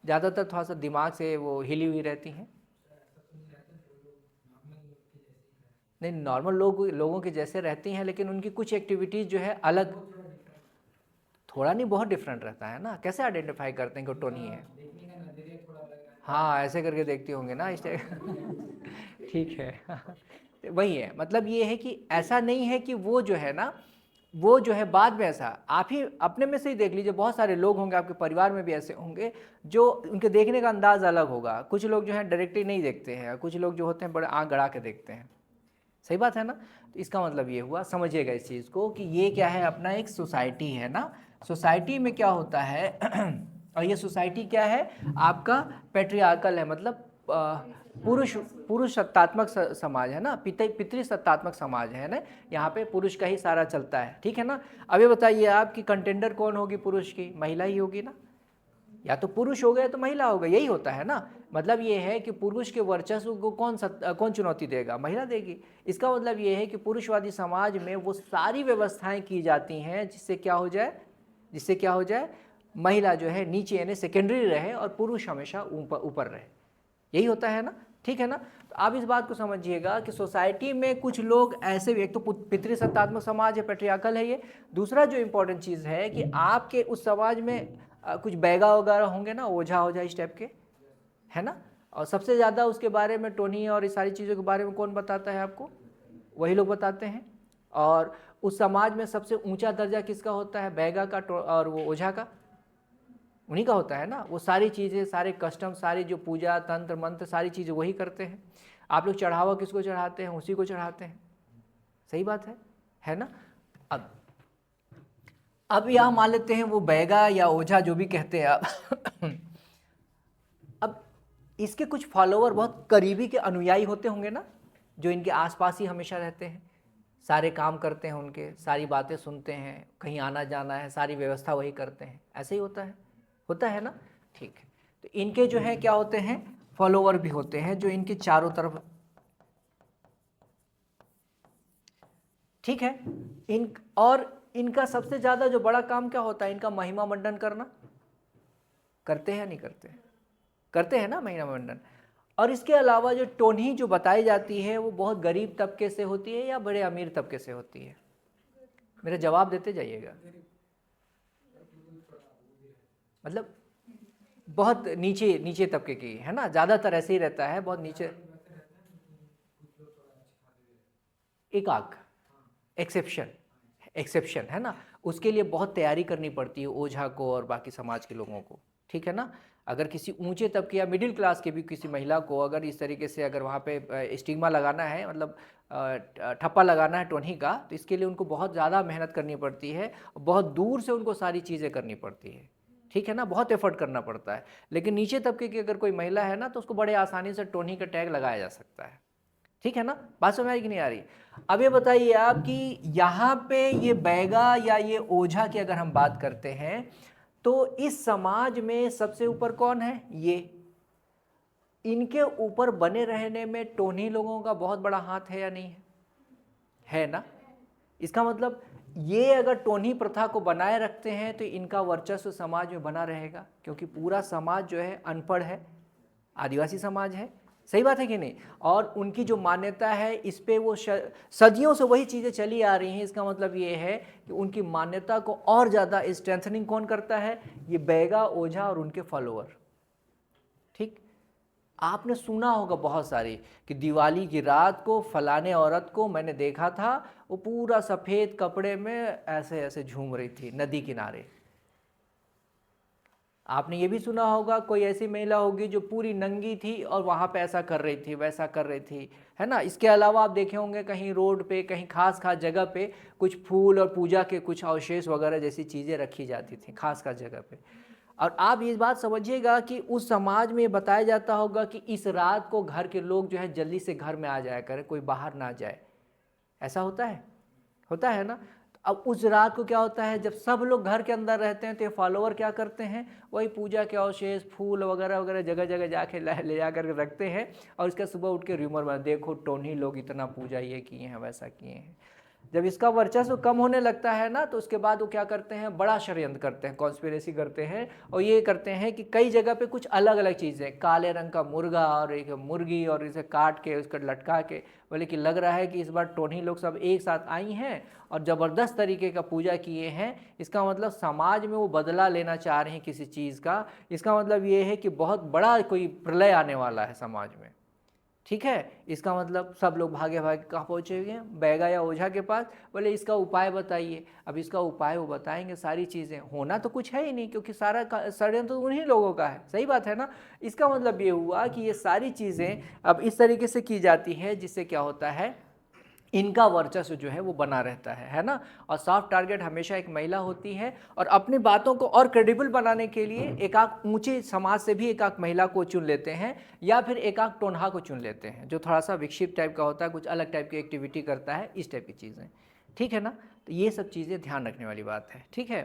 [SPEAKER 1] ज़्यादातर थोड़ा सा दिमाग से वो हिली हुई रहती हैं। नहीं, नॉर्मल लोगों के जैसे रहती हैं, लेकिन उनकी कुछ एक्टिविटीज़ जो है अलग, थोड़ा नहीं बहुत डिफरेंट रहता है ना। कैसे आइडेंटिफाई करते हैं कि टोनी है? हाँ, ऐसे करके देखते होंगे ना इस ठीक है तो वही है, मतलब ये है कि ऐसा नहीं है कि वो जो है ना, वो जो है बाद में ऐसा, आप ही अपने में से ही देख लीजिए, बहुत सारे लोग होंगे आपके परिवार में भी ऐसे होंगे जो उनके देखने का अंदाज अलग होगा। कुछ लोग जो है डायरेक्टली नहीं देखते हैं, कुछ लोग जो होते हैं बड़े आँख गड़ा के देखते हैं। सही बात है ना। तो इसका मतलब ये हुआ, समझिएगा इस चीज़ को कि ये क्या है, अपना एक सोसाइटी है ना। सोसाइटी में क्या होता है और ये सोसाइटी क्या है आपका, पैट्रियार्कल है, मतलब पुरुष पुरुष सत्तात्मक समाज है ना, पितृ सत्तात्मक समाज है ना। यहाँ पे पुरुष का ही सारा चलता है, ठीक है ना। अब ये बताइए आप कि कंटेंडर कौन होगी पुरुष की? महिला ही होगी ना। या तो पुरुष हो गए तो महिला हो गई, यही होता है ना। मतलब ये है कि पुरुष के वर्चस्व को कौन चुनौती देगा? महिला देगी। इसका मतलब ये है कि पुरुषवादी समाज में वो सारी व्यवस्थाएं की जाती हैं जिससे क्या हो जाए, जिससे क्या हो जाए, महिला जो है नीचे यानी सेकेंडरी रहे और पुरुष हमेशा ऊपर रहे। यही होता है ना, ठीक है ना। तो आप इस बात को समझिएगा कि सोसाइटी में कुछ लोग ऐसे भी, एक तो पितृसत्तात्मक समाज है, पेट्रियार्कल है ये। दूसरा जो इंपॉर्टेंट चीज़ है कि आपके उस समाज में कुछ बैगा वगैरह होंगे ना, ओझा ओझा इस टाइप के, है ना। और सबसे ज़्यादा उसके बारे में टोनी और इस सारी चीज़ों के बारे में कौन बताता है आपको? वही लोग बताते हैं। और उस समाज में सबसे ऊंचा दर्जा किसका होता है? बैगा का और वो ओझा का, उन्हीं का होता है ना। वो सारी चीज़ें, सारे कस्टम, सारी जो पूजा तंत्र मंत्र, सारी चीज़ें वही करते हैं। आप लोग चढ़ावा किसको चढ़ाते हैं? उसी को चढ़ाते हैं। सही बात है ना। अब यह मान लेते हैं वो बैगा या ओझा जो भी कहते हैं आप अब इसके कुछ फॉलोअर बहुत करीबी के अनुयायी होते होंगे ना, जो इनके आसपास ही हमेशा रहते हैं। सारे काम करते हैं उनके, सारी बातें सुनते हैं, कहीं आना जाना है सारी व्यवस्था वही करते हैं, ऐसे ही होता है ना। ठीक है, तो इनके जो है क्या होते हैं, फॉलोवर भी होते हैं जो इनके चारों तरफ, ठीक है। और इनका सबसे ज़्यादा जो बड़ा काम क्या होता है, इनका महिमा मंडन करना, करते हैं या नहीं करते, करते हैं ना महिमा मंडन। और इसके अलावा जो टोन्ही जो बताई जाती है वो बहुत गरीब तबके से होती है या बड़े अमीर तबके से होती है, मेरा जवाब देते जाइएगा। मतलब बहुत नीचे नीचे तबके की है ना, ज़्यादातर ऐसे ही रहता है, बहुत नीचे, एक आग एक्सेप्शन है ना, उसके लिए बहुत तैयारी करनी पड़ती है ओझा को और बाकी समाज के लोगों को, ठीक है ना। अगर किसी ऊंचे तबके या मिडिल क्लास के भी किसी महिला को अगर इस तरीके से अगर वहाँ पे स्टिग्मा लगाना है, मतलब ठप्पा लगाना है टोन्ही का, तो इसके लिए उनको बहुत ज़्यादा मेहनत करनी पड़ती है, बहुत दूर से उनको सारी चीज़ें करनी पड़ती है, ठीक है ना, बहुत एफर्ट करना पड़ता है। लेकिन नीचे तबके की अगर कोई महिला है ना तो उसको बड़े आसानी से टोन्ही का टैग लगाया जा सकता है, ठीक है ना। बात समझ आई कि नहीं आ रही। अब ये बताइए आप कि यहाँ पे ये बैगा या ये ओझा की अगर हम बात करते हैं तो इस समाज में सबसे ऊपर कौन है, ये, इनके ऊपर बने रहने में टोन्ही लोगों का बहुत बड़ा हाथ है या नहीं है ना। इसका मतलब ये अगर टोन्ही प्रथा को बनाए रखते हैं तो इनका वर्चस्व समाज में बना रहेगा, क्योंकि पूरा समाज जो है अनपढ़ है, आदिवासी समाज है, सही बात है कि नहीं। और उनकी जो मान्यता है इस पे वो सदियों से वही चीज़ें चली आ रही हैं। इसका मतलब ये है कि उनकी मान्यता को और ज़्यादा स्ट्रेंथनिंग कौन करता है, ये बैगा ओझा और उनके फॉलोअर, ठीक। आपने सुना होगा बहुत सारी कि दिवाली की रात को फलाने औरत को मैंने देखा था, वो पूरा सफ़ेद कपड़े में ऐसे ऐसे झूम रही थी नदी किनारे। आपने ये भी सुना होगा कोई ऐसी महिला होगी जो पूरी नंगी थी और वहाँ पे ऐसा कर रही थी वैसा कर रही थी, है ना। इसके अलावा आप देखे होंगे कहीं रोड पे कहीं खास खास जगह पे कुछ फूल और पूजा के कुछ अवशेष वगैरह जैसी चीज़ें रखी जाती थी खास खास जगह पे। और आप ये बात समझिएगा कि उस समाज में ये बताया जाता होगा कि इस रात को घर के लोग जो है जल्दी से घर में आ जाया करें, कोई बाहर ना जाए, ऐसा होता है ना। तो अब उस रात को क्या होता है, जब सब लोग घर के अंदर रहते हैं तो ये फॉलोवर क्या करते हैं, वही पूजा के अवशेष फूल वगैरह वगैरह जगह जगह जाके ले जा कर रखते हैं। और इसका सुबह उठ के र्यूमर में देखो टोन्ही लोग इतना पूजा ये किए हैं वैसा किए हैं। जब इसका वर्चस्व कम होने लगता है ना तो उसके बाद वो क्या करते हैं, बड़ा षड्यंत्र करते हैं, कॉन्स्पिरेसी करते हैं। और ये करते हैं कि कई जगह पे कुछ अलग अलग चीज़ें, काले रंग का मुर्गा और एक मुर्गी और इसे काट के उसको लटका के बोले कि लग रहा है कि इस बार टोन्ही लोग सब एक साथ आई हैं और ज़बरदस्त तरीके का पूजा किए हैं। इसका मतलब समाज में वो बदला लेना चाह रहे हैं किसी चीज़ का। इसका मतलब ये है कि बहुत बड़ा कोई प्रलय आने वाला है समाज में, ठीक है। इसका मतलब सब लोग भागे भागे कहाँ पहुँचेंगे, बैगा या ओझा के पास, बोले इसका उपाय बताइए। अब इसका उपाय वो बताएंगे, सारी चीज़ें, होना तो कुछ है ही नहीं क्योंकि सारा षड्यंत्र तो उन्हीं लोगों का है, सही बात है ना। इसका मतलब ये हुआ कि ये सारी चीज़ें अब इस तरीके से की जाती हैं जिससे क्या होता है, इनका वर्चस्व जो है वो बना रहता है ना। और सॉफ्ट टारगेट हमेशा एक महिला होती है। और अपनी बातों को और क्रेडिबल बनाने के लिए एक आध ऊंचे समाज से भी एक आध महिला को चुन लेते हैं या फिर एक आध टोन्हा को चुन लेते हैं जो थोड़ा सा विक्षिप्त टाइप का होता है, कुछ अलग टाइप की एक्टिविटी करता है, इस टाइप की चीज़ें, ठीक है ना। तो ये सब चीज़ें ध्यान रखने वाली बात है, ठीक है।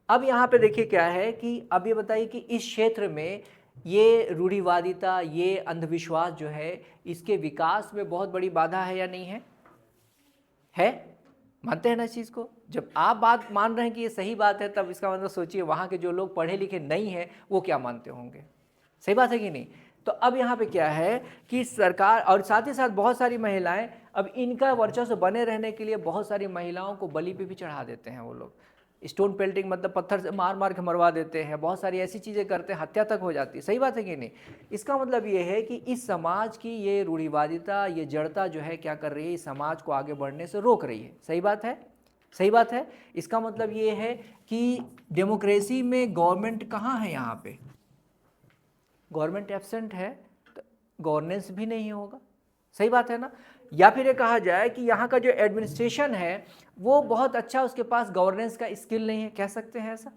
[SPEAKER 1] अब यहाँ पे देखिए क्या है कि अब ये बताइए कि इस क्षेत्र में ये रूढ़िवादिता, ये अंधविश्वास जो है, इसके विकास में बहुत बड़ी बाधा है या नहीं है। मानते हैं ना इस चीज़ को। जब आप बात मान रहे हैं कि ये सही बात है तब इसका मतलब सोचिए वहाँ के जो लोग पढ़े लिखे नहीं हैं वो क्या मानते होंगे, सही बात है कि नहीं। तो अब यहाँ पे क्या है कि सरकार और साथ ही साथ बहुत सारी महिलाएं, अब इनका वर्चस्व बने रहने के लिए बहुत सारी महिलाओं को बलि पे भी चढ़ा देते हैं वो लोग। स्टोन पेल्टिंग मतलब पत्थर से मार मार के मरवा देते हैं, बहुत सारी ऐसी चीज़ें करते हैं, हत्या तक हो जाती है, सही बात है कि नहीं। इसका मतलब ये है कि इस समाज की ये रूढ़िवादिता, ये जड़ता जो है क्या कर रही है, इस समाज को आगे बढ़ने से रोक रही है, सही बात है, सही बात है। इसका मतलब ये है कि डेमोक्रेसी में गवर्नमेंट कहाँ है, यहाँ पे गवर्नमेंट एब्सेंट है तो गवर्नेंस भी नहीं होगा, सही बात है ना। या फिर ये कहा जाए कि यहाँ का जो एडमिनिस्ट्रेशन है वो बहुत अच्छा, उसके पास गवर्नेंस का स्किल नहीं है, कह सकते हैं ऐसा,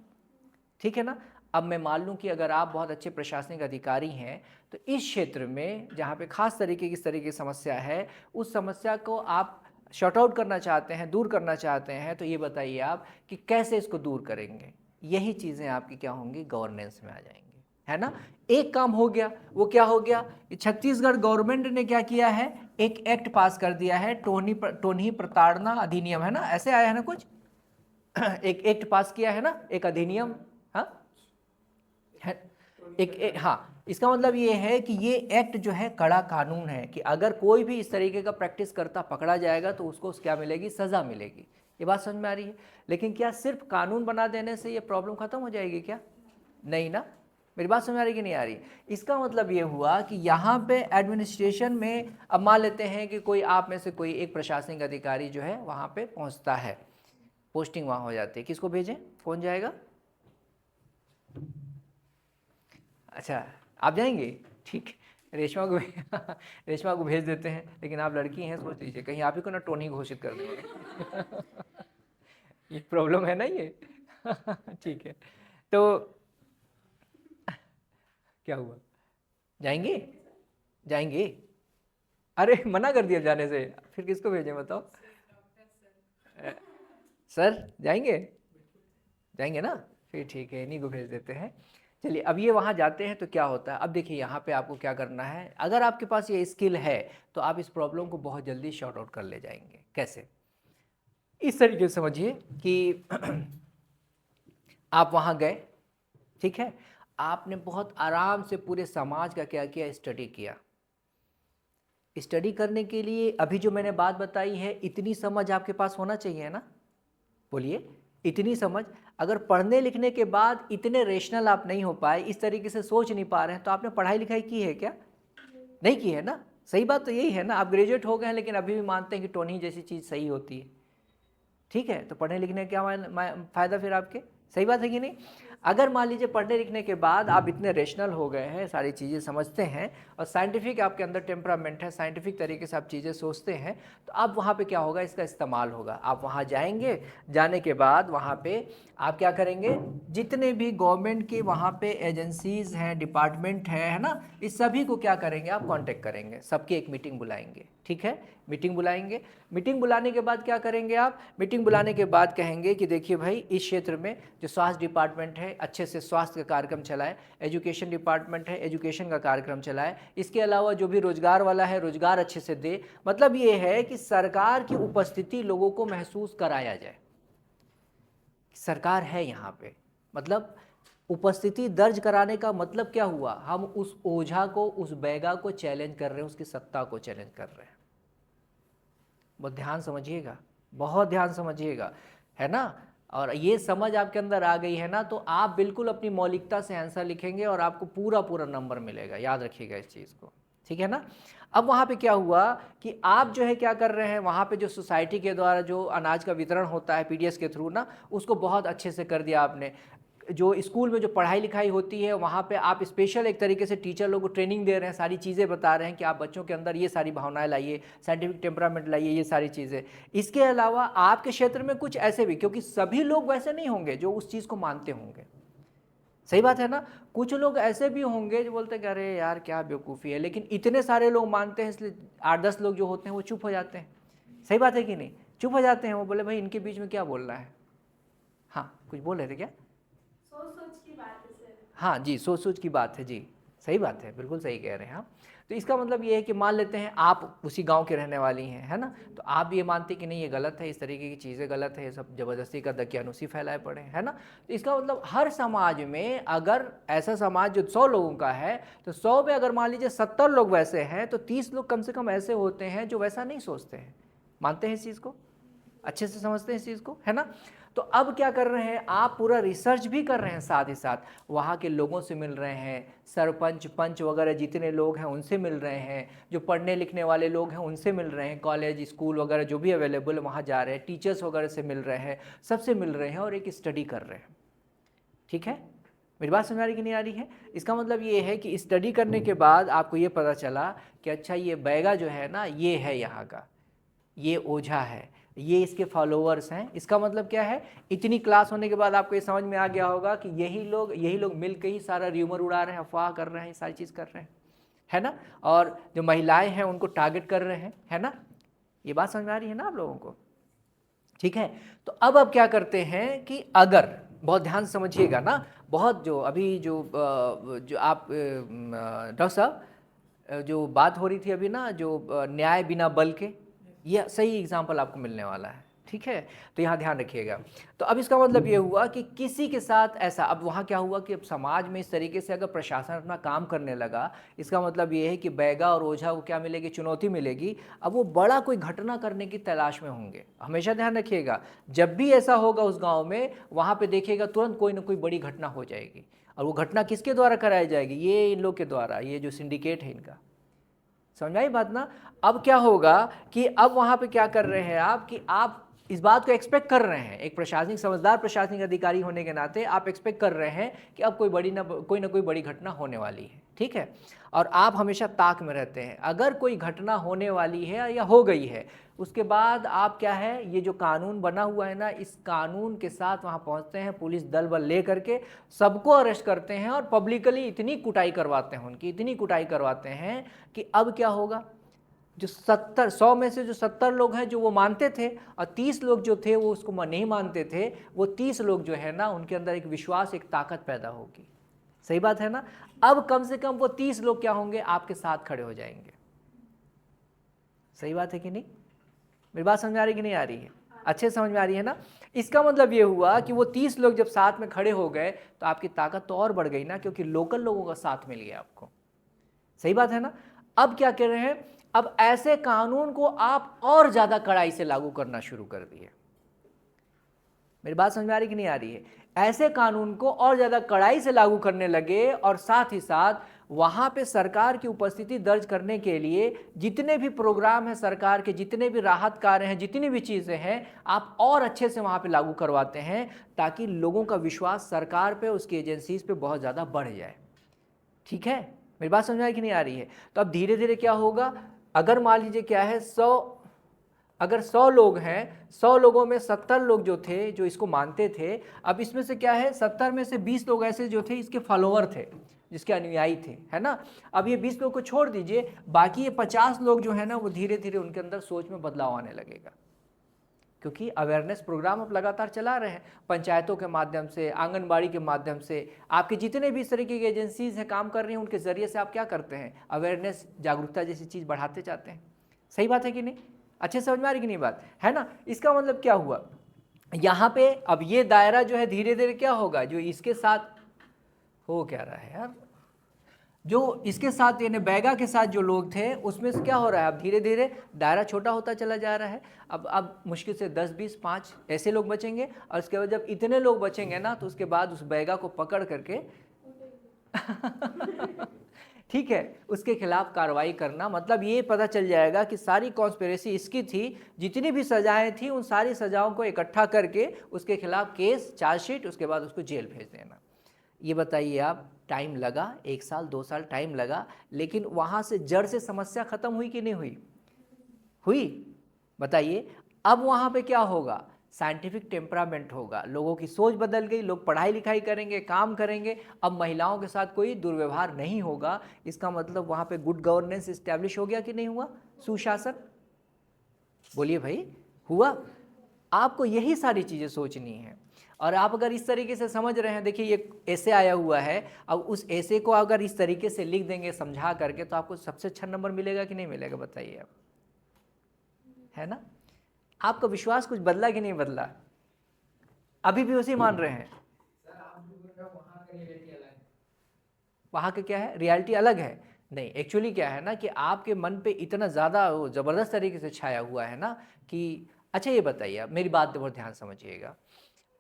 [SPEAKER 1] ठीक है ना। अब मैं मान लूँ कि अगर आप बहुत अच्छे प्रशासनिक अधिकारी हैं तो इस क्षेत्र में जहाँ पे खास तरीके की इस तरीके की समस्या है, उस समस्या को आप शॉर्ट आउट करना चाहते हैं, दूर करना चाहते हैं, तो ये बताइए आप कि कैसे इसको दूर करेंगे। यही चीज़ें आपकी क्या होंगी, गवर्नेंस में आ जाएंगी, है ना। एक काम हो गया, वो क्या हो गया, छत्तीसगढ़ गवर्नमेंट ने क्या किया है, एक एक्ट पास कर दिया है, टोनी प्रताड़ना अधिनियम, है ना, ऐसे आया है ना कुछ एक एक्ट पास किया है ना, एक अधिनियम, हाँ है, हाँ, इसका मतलब ये है कि ये एक्ट जो है कड़ा कानून है कि अगर कोई भी इस तरीके का प्रैक्टिस करता पकड़ा जाएगा तो उसको क्या मिलेगी, सज़ा मिलेगी। ये बात समझ में आ रही है। लेकिन क्या सिर्फ कानून बना देने से ये प्रॉब्लम खत्म हो जाएगी क्या, नहीं ना। मेरी बात समझ आ रही कि नहीं आ रही। इसका मतलब ये हुआ कि यहाँ पे एडमिनिस्ट्रेशन में अब मान लेते हैं कि कोई आप में से कोई एक प्रशासनिक अधिकारी जो है वहाँ पे पहुँचता है, पोस्टिंग वहाँ हो जाती है, किसको भेजें, कौन जाएगा, अच्छा आप जाएंगे, ठीक, रेशमा को रेशमा को भेज देते हैं। लेकिन आप लड़की हैं, सोच लीजिए कहीं आप ही को ना टोनी घोषित कर देंगे ये प्रॉब्लम है ना ये ठीक है, तो क्या हुआ, जाएंगे, जाएंगे, अरे मना कर दिया जाने से, फिर किसको भेजें बताओ, सर जाएंगे, जाएंगे ना, फिर ठीक है, इन्हीं को भेज देते हैं। चलिए अब ये वहाँ जाते हैं तो क्या होता है, अब देखिए यहाँ पे आपको क्या करना है, अगर आपके पास ये स्किल है तो आप इस प्रॉब्लम को बहुत जल्दी शॉर्ट आउट कर ले जाएंगे। कैसे, इस तरीके से समझिए कि आप वहाँ गए, ठीक है, आपने बहुत आराम से पूरे समाज का क्या किया, स्टडी किया। स्टडी करने के लिए अभी जो मैंने बात बताई है, इतनी समझ आपके पास होना चाहिए ना, बोलिए, इतनी समझ। अगर पढ़ने लिखने के बाद इतने रेशनल आप नहीं हो पाए, इस तरीके से सोच नहीं पा रहे हैं, तो आपने पढ़ाई लिखाई की है क्या, नहीं की है ना। सही बात तो यही है ना, आप ग्रेजुएट हो गए हैं लेकिन अभी भी मानते हैं कि टोनी जैसी चीज़ सही होती है, ठीक है, तो पढ़ने लिखने का क्या फ़ायदा फिर आपके, सही बात है कि नहीं। अगर मान लीजिए पढ़ने लिखने के बाद आप इतने रेशनल हो गए हैं, सारी चीज़ें समझते हैं और साइंटिफिक आपके अंदर टेम्परामेंट है, साइंटिफिक तरीके से आप चीज़ें सोचते हैं, तो अब वहाँ पे क्या होगा, इसका इस्तेमाल होगा। आप वहाँ जाएंगे, जाने के बाद वहाँ पे आप क्या करेंगे, जितने भी गवर्नमेंट के वहाँ पे एजेंसीज़ हैं, डिपार्टमेंट है ना, इस सभी को क्या करेंगे, आप कांटेक्ट करेंगे, सबकी एक मीटिंग बुलाएंगे, ठीक है, मीटिंग बुलाएंगे। मीटिंग बुलाने के बाद क्या करेंगे आप, मीटिंग बुलाने के बाद कहेंगे कि देखिए भाई, इस क्षेत्र में जो स्वास्थ्य डिपार्टमेंट है अच्छे से स्वास्थ्य का कार्यक्रम चलाए, एजुकेशन डिपार्टमेंट है एजुकेशन का कार्यक्रम चलाए, इसके अलावा जो भी रोजगार वाला है रोजगार अच्छे से दे। मतलब ये है कि सरकार की उपस्थिति लोगों को महसूस कराया जाए, सरकार है यहाँ पे, मतलब उपस्थिति दर्ज कराने का मतलब क्या हुआ, हम उस ओझा को, उस बैगा को चैलेंज कर रहे हैं, उसकी सत्ता को चैलेंज कर रहे हैं। बहुत ध्यान समझिएगा, बहुत ध्यान समझिएगा, है ना। और ये समझ आपके अंदर आ गई है ना, तो आप बिल्कुल अपनी मौलिकता से आंसर लिखेंगे और आपको पूरा पूरा नंबर मिलेगा, याद रखिएगा इस चीज़ को, ठीक है ना। अब वहाँ पे क्या हुआ कि आप जो है क्या कर रहे हैं, वहाँ पे जो सोसाइटी के द्वारा जो अनाज का वितरण होता है पीडीएस के थ्रू ना, उसको बहुत अच्छे से कर दिया आपने। जो स्कूल में जो पढ़ाई लिखाई होती है वहाँ पे आप स्पेशल एक तरीके से टीचर लोगों को ट्रेनिंग दे रहे हैं, सारी चीज़ें बता रहे हैं कि आप बच्चों के अंदर ये सारी भावनाएं लाइए, साइंटिफिक टेम्परामेंट लाइए, ये सारी चीज़ें। इसके अलावा आपके क्षेत्र में कुछ ऐसे भी, क्योंकि सभी लोग वैसे नहीं होंगे जो उस चीज़ को मानते होंगे, सही बात है ना। कुछ लोग ऐसे भी होंगे जो बोलते हैं कि अरे यार क्या बेवकूफ़ी है, लेकिन इतने सारे लोग मानते हैं इसलिए 8-10 लोग जो होते हैं वो चुप हो जाते हैं, सही बात है कि नहीं, चुप हो जाते हैं, वो बोले भाई इनके बीच में क्या बोलना है। हाँ कुछ बोल रहे थे क्या, हाँ जी, सोच सोच की बात है जी, सही बात है, बिल्कुल सही कह रहे हैं आप। तो इसका मतलब ये है कि मान लेते हैं आप उसी गांव के रहने वाली हैं, है ना, तो आप ये मानते कि नहीं ये गलत है, इस तरीके की चीज़ें गलत है, ये सब ज़बरदस्ती का दकियानुसी फैलाए पड़े, है ना। तो इसका मतलब हर समाज में अगर ऐसा समाज जो 100 लोगों का है, तो 100 में अगर मान लीजिए 70 लोग वैसे हैं, तो 30 लोग कम से कम ऐसे होते हैं जो वैसा नहीं सोचते हैं, मानते हैं इस चीज़ को, अच्छे से समझते हैं इस चीज़ को, है ना। तो अब क्या कर रहे हैं, आप पूरा रिसर्च भी कर रहे हैं, साथ ही साथ वहाँ के लोगों से मिल रहे हैं, सरपंच पंच वगैरह जितने लोग हैं उनसे मिल रहे हैं, जो पढ़ने लिखने वाले लोग हैं उनसे मिल रहे हैं, कॉलेज स्कूल वगैरह जो भी अवेलेबल है वहाँ जा रहे हैं, टीचर्स वगैरह से मिल रहे हैं, सबसे मिल रहे हैं और एक स्टडी कर रहे हैं, ठीक है। मेरी बात समझ आ रही कि नहीं आ रही है। इसका मतलब ये है कि स्टडी करने के बाद आपको ये पता चला कि अच्छा ये बैगा जो है ना, ये है यहाँ का, ये ओझा है, ये इसके फॉलोअर्स हैं। इसका मतलब क्या है, इतनी क्लास होने के बाद आपको ये समझ में आ गया होगा कि यही लोग मिलकर ही सारा र्यूमर उड़ा रहे हैं, अफवाह कर रहे हैं, सारी चीज़ कर रहे हैं, है ना। और जो महिलाएं हैं उनको टारगेट कर रहे हैं, है ना, ये बात समझ में आ रही है ना आप लोगों को? ठीक है, तो अब क्या करते हैं कि अगर बहुत ध्यान से समझिएगा ना, बहुत जो अभी जो आप डॉक्टर साहब जो बात हो रही थी अभी ना, जो न्याय बिना बल के, ये सही एग्जाम्पल आपको मिलने वाला है। ठीक है, तो यहाँ ध्यान रखिएगा। तो अब इसका मतलब ये हुआ कि किसी के साथ ऐसा, अब वहाँ क्या हुआ कि अब समाज में इस तरीके से अगर प्रशासन अपना काम करने लगा, इसका मतलब ये है कि बैगा और ओझा को क्या मिलेगी, चुनौती मिलेगी। अब वो बड़ा कोई घटना करने की तलाश में होंगे। हमेशा ध्यान रखिएगा, जब भी ऐसा होगा उस गाँव में, वहाँ पर देखिएगा तुरंत कोई ना कोई बड़ी घटना हो जाएगी। और वो घटना किसके द्वारा कराई जाएगी, ये इन लोग के द्वारा, ये जो सिंडिकेट है इनका। समझ आई बात ना? अब क्या होगा कि अब वहां पे क्या कर रहे हैं आप, कि आप इस बात को एक्सपेक्ट कर रहे हैं, एक प्रशासनिक समझदार प्रशासनिक अधिकारी होने के नाते आप एक्सपेक्ट कर रहे हैं कि अब कोई ना कोई बड़ी घटना होने वाली है। ठीक है, और आप हमेशा ताक में रहते हैं। अगर कोई घटना होने वाली है या हो गई है, उसके बाद आप क्या है, ये जो कानून बना हुआ है ना, इस कानून के साथ वहाँ पहुँचते हैं, पुलिस दल बल ले करके सबको अरेस्ट करते हैं और पब्लिकली इतनी कुटाई करवाते हैं, उनकी इतनी कुटाई करवाते हैं कि अब क्या होगा, जो 100 में से जो 70 लोग हैं जो वो मानते थे, और 30 लोग जो थे वो उसको नहीं मानते थे, वो 30 लोग जो है ना, उनके अंदर एक विश्वास, एक ताकत पैदा होगी। सही बात है ना? अब कम से कम वो 30 लोग क्या होंगे, आपके साथ खड़े हो जाएंगे। सही बात है कि नहीं? मेरी बात समझ में आ रही कि नहीं आ रही है? अच्छे समझ में आ रही है ना? इसका मतलब ये हुआ कि वो 30 लोग जब साथ में खड़े हो गए तो आपकी ताकत तो और बढ़ गई ना, क्योंकि लोकल लोगों का साथ मिल गया आपको। सही बात है ना? अब क्या कह रहे हैं, अब ऐसे कानून को आप और ज्यादा कड़ाई से लागू करना शुरू कर दिए। मेरी बात समझ में आ रही कि नहीं आ रही है? ऐसे कानून को और ज्यादा कड़ाई से लागू करने लगे, और साथ ही साथ वहां पे सरकार की उपस्थिति दर्ज करने के लिए जितने भी प्रोग्राम हैं सरकार के, जितने भी राहत कार्य हैं, जितनी भी चीजें हैं, आप और अच्छे से वहां पे लागू करवाते हैं, ताकि लोगों का विश्वास सरकार पे, उसकी एजेंसीज पे बहुत ज्यादा बढ़ जाए। ठीक है, मेरी बात समझ में आई कि नहीं आ रही है? तो अब धीरे धीरे क्या होगा, अगर मान लीजिए क्या है, 100 लोग हैं, 100 लोगों में 70 लोग जो थे जो इसको मानते थे, अब इसमें से क्या है, 70 में से 20 लोग ऐसे जो थे इसके फॉलोअर थे, जिसके अनुयायी थे, है ना? अब ये 20 लोग को छोड़ दीजिए, बाकी ये 50 लोग जो है ना, वो धीरे धीरे उनके अंदर सोच में बदलाव आने लगेगा, क्योंकि अवेयरनेस प्रोग्राम आप लगातार चला रहे हैं, पंचायतों के माध्यम से, आंगनबाड़ी के माध्यम से, आपके जितने भी इस तरीके की एजेंसीज हैं काम कर रही हैं, उनके जरिए से आप क्या करते हैं, अवेयरनेस, जागरूकता जैसी चीज़ बढ़ाते जाते हैं। सही बात है कि नहीं? अच्छे समझ में आ रही कि नहीं बात, है ना? इसका मतलब क्या हुआ, यहाँ पे अब ये दायरा जो है धीरे धीरे क्या होगा, जो इसके साथ हो क्या रहा है यार, जो इसके साथ यानी बैगा के साथ जो लोग थे, उसमें से क्या हो रहा है, अब धीरे धीरे दायरा छोटा होता चला जा रहा है। अब मुश्किल से 10, 20, 5 ऐसे लोग बचेंगे, और उसके बाद जब इतने लोग बचेंगे ना, तो उसके बाद उस बैगा को पकड़ करके ठीक है, उसके खिलाफ कार्रवाई करना, मतलब ये पता चल जाएगा कि सारी कॉन्स्पिरेसी इसकी थी, जितनी भी सजाएं थी उन सारी सजाओं को इकट्ठा करके उसके खिलाफ केस, चार्जशीट, उसके बाद उसको जेल भेज देना। ये बताइए आप, टाइम लगा, 1 साल 2 साल टाइम लगा, लेकिन वहाँ से जड़ से समस्या खत्म हुई कि नहीं हुई? हुई। बताइए, अब वहाँ पे क्या होगा, साइंटिफिक टेम्परामेंट होगा, लोगों की सोच बदल गई, लोग पढ़ाई लिखाई करेंगे, काम करेंगे, अब महिलाओं के साथ कोई दुर्व्यवहार नहीं होगा। इसका मतलब वहाँ पे गुड गवर्नेंस इस्टेब्लिश हो गया कि नहीं हुआ, सुशासन? बोलिए भाई, हुआ? आपको यही सारी चीज़ें सोचनी है, और आप अगर इस तरीके से समझ रहे हैं, देखिए ये ऐसे आया हुआ है, अब उस ऐसे को अगर इस तरीके से लिख देंगे समझा करके, तो आपको सबसे अच्छा नंबर मिलेगा कि नहीं मिलेगा, बताइए आप, है ना? आपका विश्वास कुछ बदला कि नहीं बदला? अभी भी उसी मान रहे हैं? वहाँ का क्या है, रियलिटी अलग है। नहीं, एक्चुअली क्या है ना, कि आपके मन पे इतना ज़्यादा ज़बरदस्त तरीके से छाया हुआ है ना कि, अच्छा ये बताइए आप, मेरी बात बहुत ध्यान समझिएगा,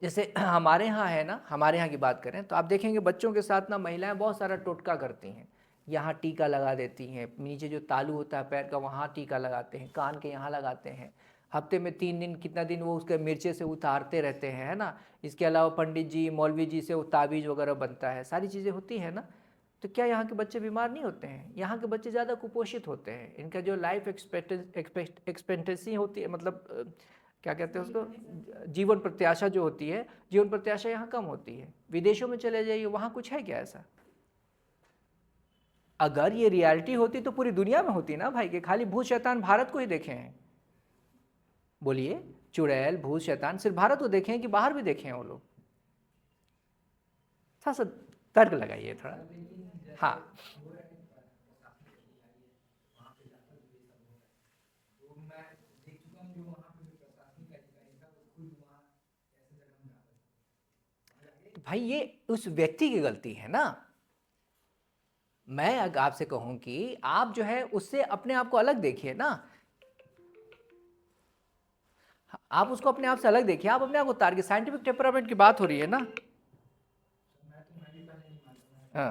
[SPEAKER 1] जैसे हमारे यहाँ है ना, हमारे यहाँ की बात करें तो आप देखेंगे बच्चों के साथ ना महिलाएं बहुत सारा टोटका करती हैं, यहाँ टीका लगा देती हैं, नीचे जो तालू होता है पैर का वहाँ टीका लगाते हैं, कान के यहाँ लगाते हैं, हफ्ते में 3 दिन कितना दिन वो उसके मिर्चे से उतारते रहते हैं, है ना? इसके अलावा पंडित जी, मौलवी जी से वो ताबीज़ वगैरह बनता है, सारी चीज़ें होती हैं ना। तो क्या यहाँ के बच्चे बीमार नहीं होते हैं? यहाँ के बच्चे ज़्यादा कुपोषित होते हैं, इनका जो लाइफ एक्सपेक्टेंसी होती है, मतलब क्या कहते हैं उसको, जीवन प्रत्याशा जो होती है, जीवन प्रत्याशा यहाँ कम होती है। विदेशों में चले जाइए, वहाँ कुछ है क्या ऐसा? अगर ये रियलिटी होती तो पूरी दुनिया में होती ना भाई, कि खाली भूत शैतान भारत को ही देखे हैं। बोलिए, चुड़ैल, भूत, शैतान सिर्फ भारत को देखे हैं कि बाहर भी देखे हैं वो लोग? थोड़ा सा तर्क लगाइए थोड़ा। हाँ, तो भाई ये उस व्यक्ति की गलती है ना। मैं अगर आपसे कहूं कि आप जो है उससे अपने आप को अलग देखिए ना, आप उसको अपने आप से अलग देखिए, आप अपने आप को तार्किक, साइंटिफिक टेम्परामेंट की बात हो रही है ना। हाँ,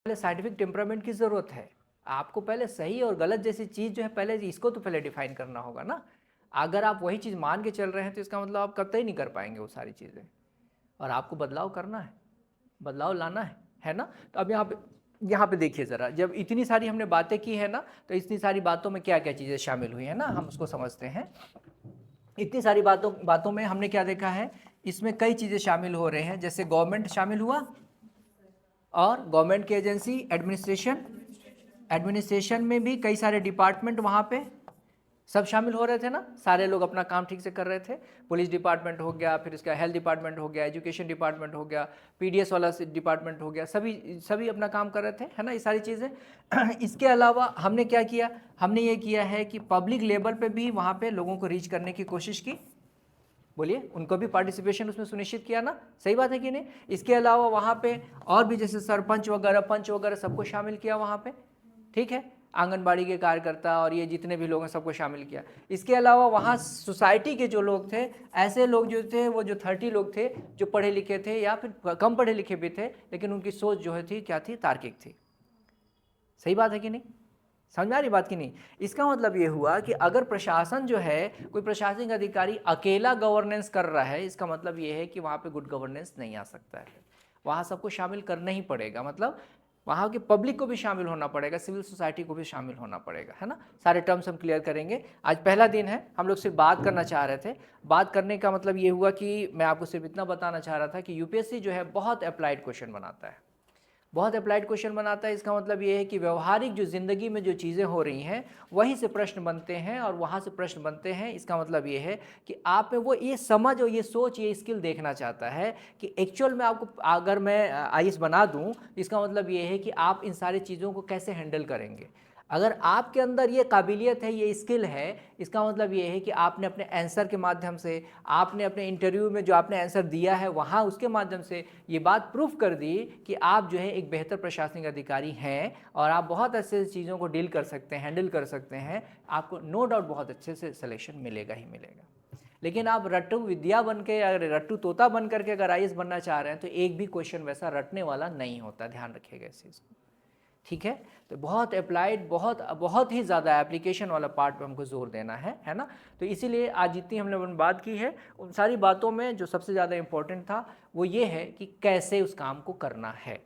[SPEAKER 1] पहले साइंटिफिक टेम्परामेंट की ज़रूरत है। आपको पहले सही और गलत जैसी चीज़ जो है पहले इसको तो पहले डिफाइन करना होगा ना। अगर आप वही चीज़ मान के चल रहे हैं तो इसका मतलब आप कतई नहीं कर पाएंगे वो सारी चीज़ें, और आपको बदलाव करना है, बदलाव लाना है ना। तो अब यहाँ पे देखिए ज़रा, जब इतनी सारी हमने बातें की है ना, तो इतनी सारी बातों में क्या क्या चीज़ें शामिल हुई है ना, हम उसको समझते हैं। इतनी सारी बातों में हमने क्या देखा है, इसमें कई चीज़ें शामिल हो रहे हैं, जैसे गवर्नमेंट शामिल हुआ, और गवर्नमेंट की एजेंसी, एडमिनिस्ट्रेशन में भी कई सारे डिपार्टमेंट वहाँ पे सब शामिल हो रहे थे ना, सारे लोग अपना काम ठीक से कर रहे थे। पुलिस डिपार्टमेंट हो गया, फिर इसका हेल्थ डिपार्टमेंट हो गया, एजुकेशन डिपार्टमेंट हो गया, पीडीएस वाला डिपार्टमेंट हो गया, सभी सभी अपना काम कर रहे थे, है ना, ये सारी चीज़ें। इसके अलावा हमने क्या किया, हमने ये किया है कि पब्लिक लेवल पे भी वहाँ पे लोगों को रीच करने की कोशिश की। बोलिए, उनको भी पार्टिसिपेशन उसमें सुनिश्चित किया ना, सही बात है कि नहीं। इसके अलावा वहाँ पे और भी जैसे सरपंच वगैरह, पंच वगैरह सबको शामिल किया वहाँ पे, ठीक है, आंगनबाड़ी के कार्यकर्ता और ये जितने भी लोग हैं सबको शामिल किया। इसके अलावा वहाँ सोसाइटी के जो लोग थे, ऐसे लोग जो थे, वो जो 30 लोग थे जो पढ़े लिखे थे या फिर कम पढ़े लिखे भी थे, लेकिन उनकी सोच जो है थी क्या थी, तार्किक थी। सही बात है कि नहीं, समझ में आ रही बात की नहीं। इसका मतलब ये हुआ कि अगर प्रशासन जो है, कोई प्रशासनिक अधिकारी अकेला गवर्नेंस कर रहा है, इसका मतलब ये है कि वहाँ पे गुड गवर्नेंस नहीं आ सकता है, वहाँ सबको शामिल करना ही पड़ेगा। मतलब वहाँ के पब्लिक को भी शामिल होना पड़ेगा, सिविल सोसाइटी को भी शामिल होना पड़ेगा, है ना। सारे टर्म्स हम क्लियर करेंगे। आज पहला दिन है, हम लोग सिर्फ बात करना चाह रहे थे। बात करने का मतलब ये हुआ कि मैं आपको सिर्फ इतना बताना चाह रहा था कि यूपीएससी जो है बहुत अप्लाइड क्वेश्चन बनाता है, बहुत अप्लाइड क्वेश्चन बनाता है। इसका मतलब ये है कि व्यवहारिक जो ज़िंदगी में जो चीज़ें हो रही हैं वहीं से प्रश्न बनते हैं और वहाँ से प्रश्न बनते हैं। इसका मतलब ये है कि आप में वो ये समझ और ये सोच, ये स्किल देखना चाहता है कि एक्चुअल में आपको, अगर मैं आईएएस बना दूँ, इसका मतलब ये है कि आप इन सारी चीज़ों को कैसे हैंडल करेंगे। अगर आपके अंदर ये काबिलियत है, ये स्किल है, इसका मतलब ये है कि आपने अपने आंसर के माध्यम से, आपने अपने इंटरव्यू में जो आपने आंसर दिया है वहाँ उसके माध्यम से ये बात प्रूफ कर दी कि आप जो है एक बेहतर प्रशासनिक अधिकारी हैं और आप बहुत अच्छे से चीज़ों को डील कर सकते हैं, हैंडल कर सकते हैं। आपको नो डाउट बहुत अच्छे से सिलेक्शन मिलेगा ही मिलेगा। लेकिन आप रट्टू विद्या बन के, अगर रट्टू तोता बन करके अगर आईएएस बनना चाह रहे हैं तो एक भी क्वेश्चन वैसा रटने वाला नहीं होता, ध्यान रखिएगा इस चीज़ को, ठीक है। तो बहुत अप्लाइड, बहुत बहुत ही ज़्यादा एप्लीकेशन वाला पार्ट पे हमको जोर देना है ना। तो इसीलिए आज जितनी हमने बात की है, उन सारी बातों में जो सबसे ज़्यादा इम्पोर्टेंट था वो ये है कि कैसे उस काम को करना है,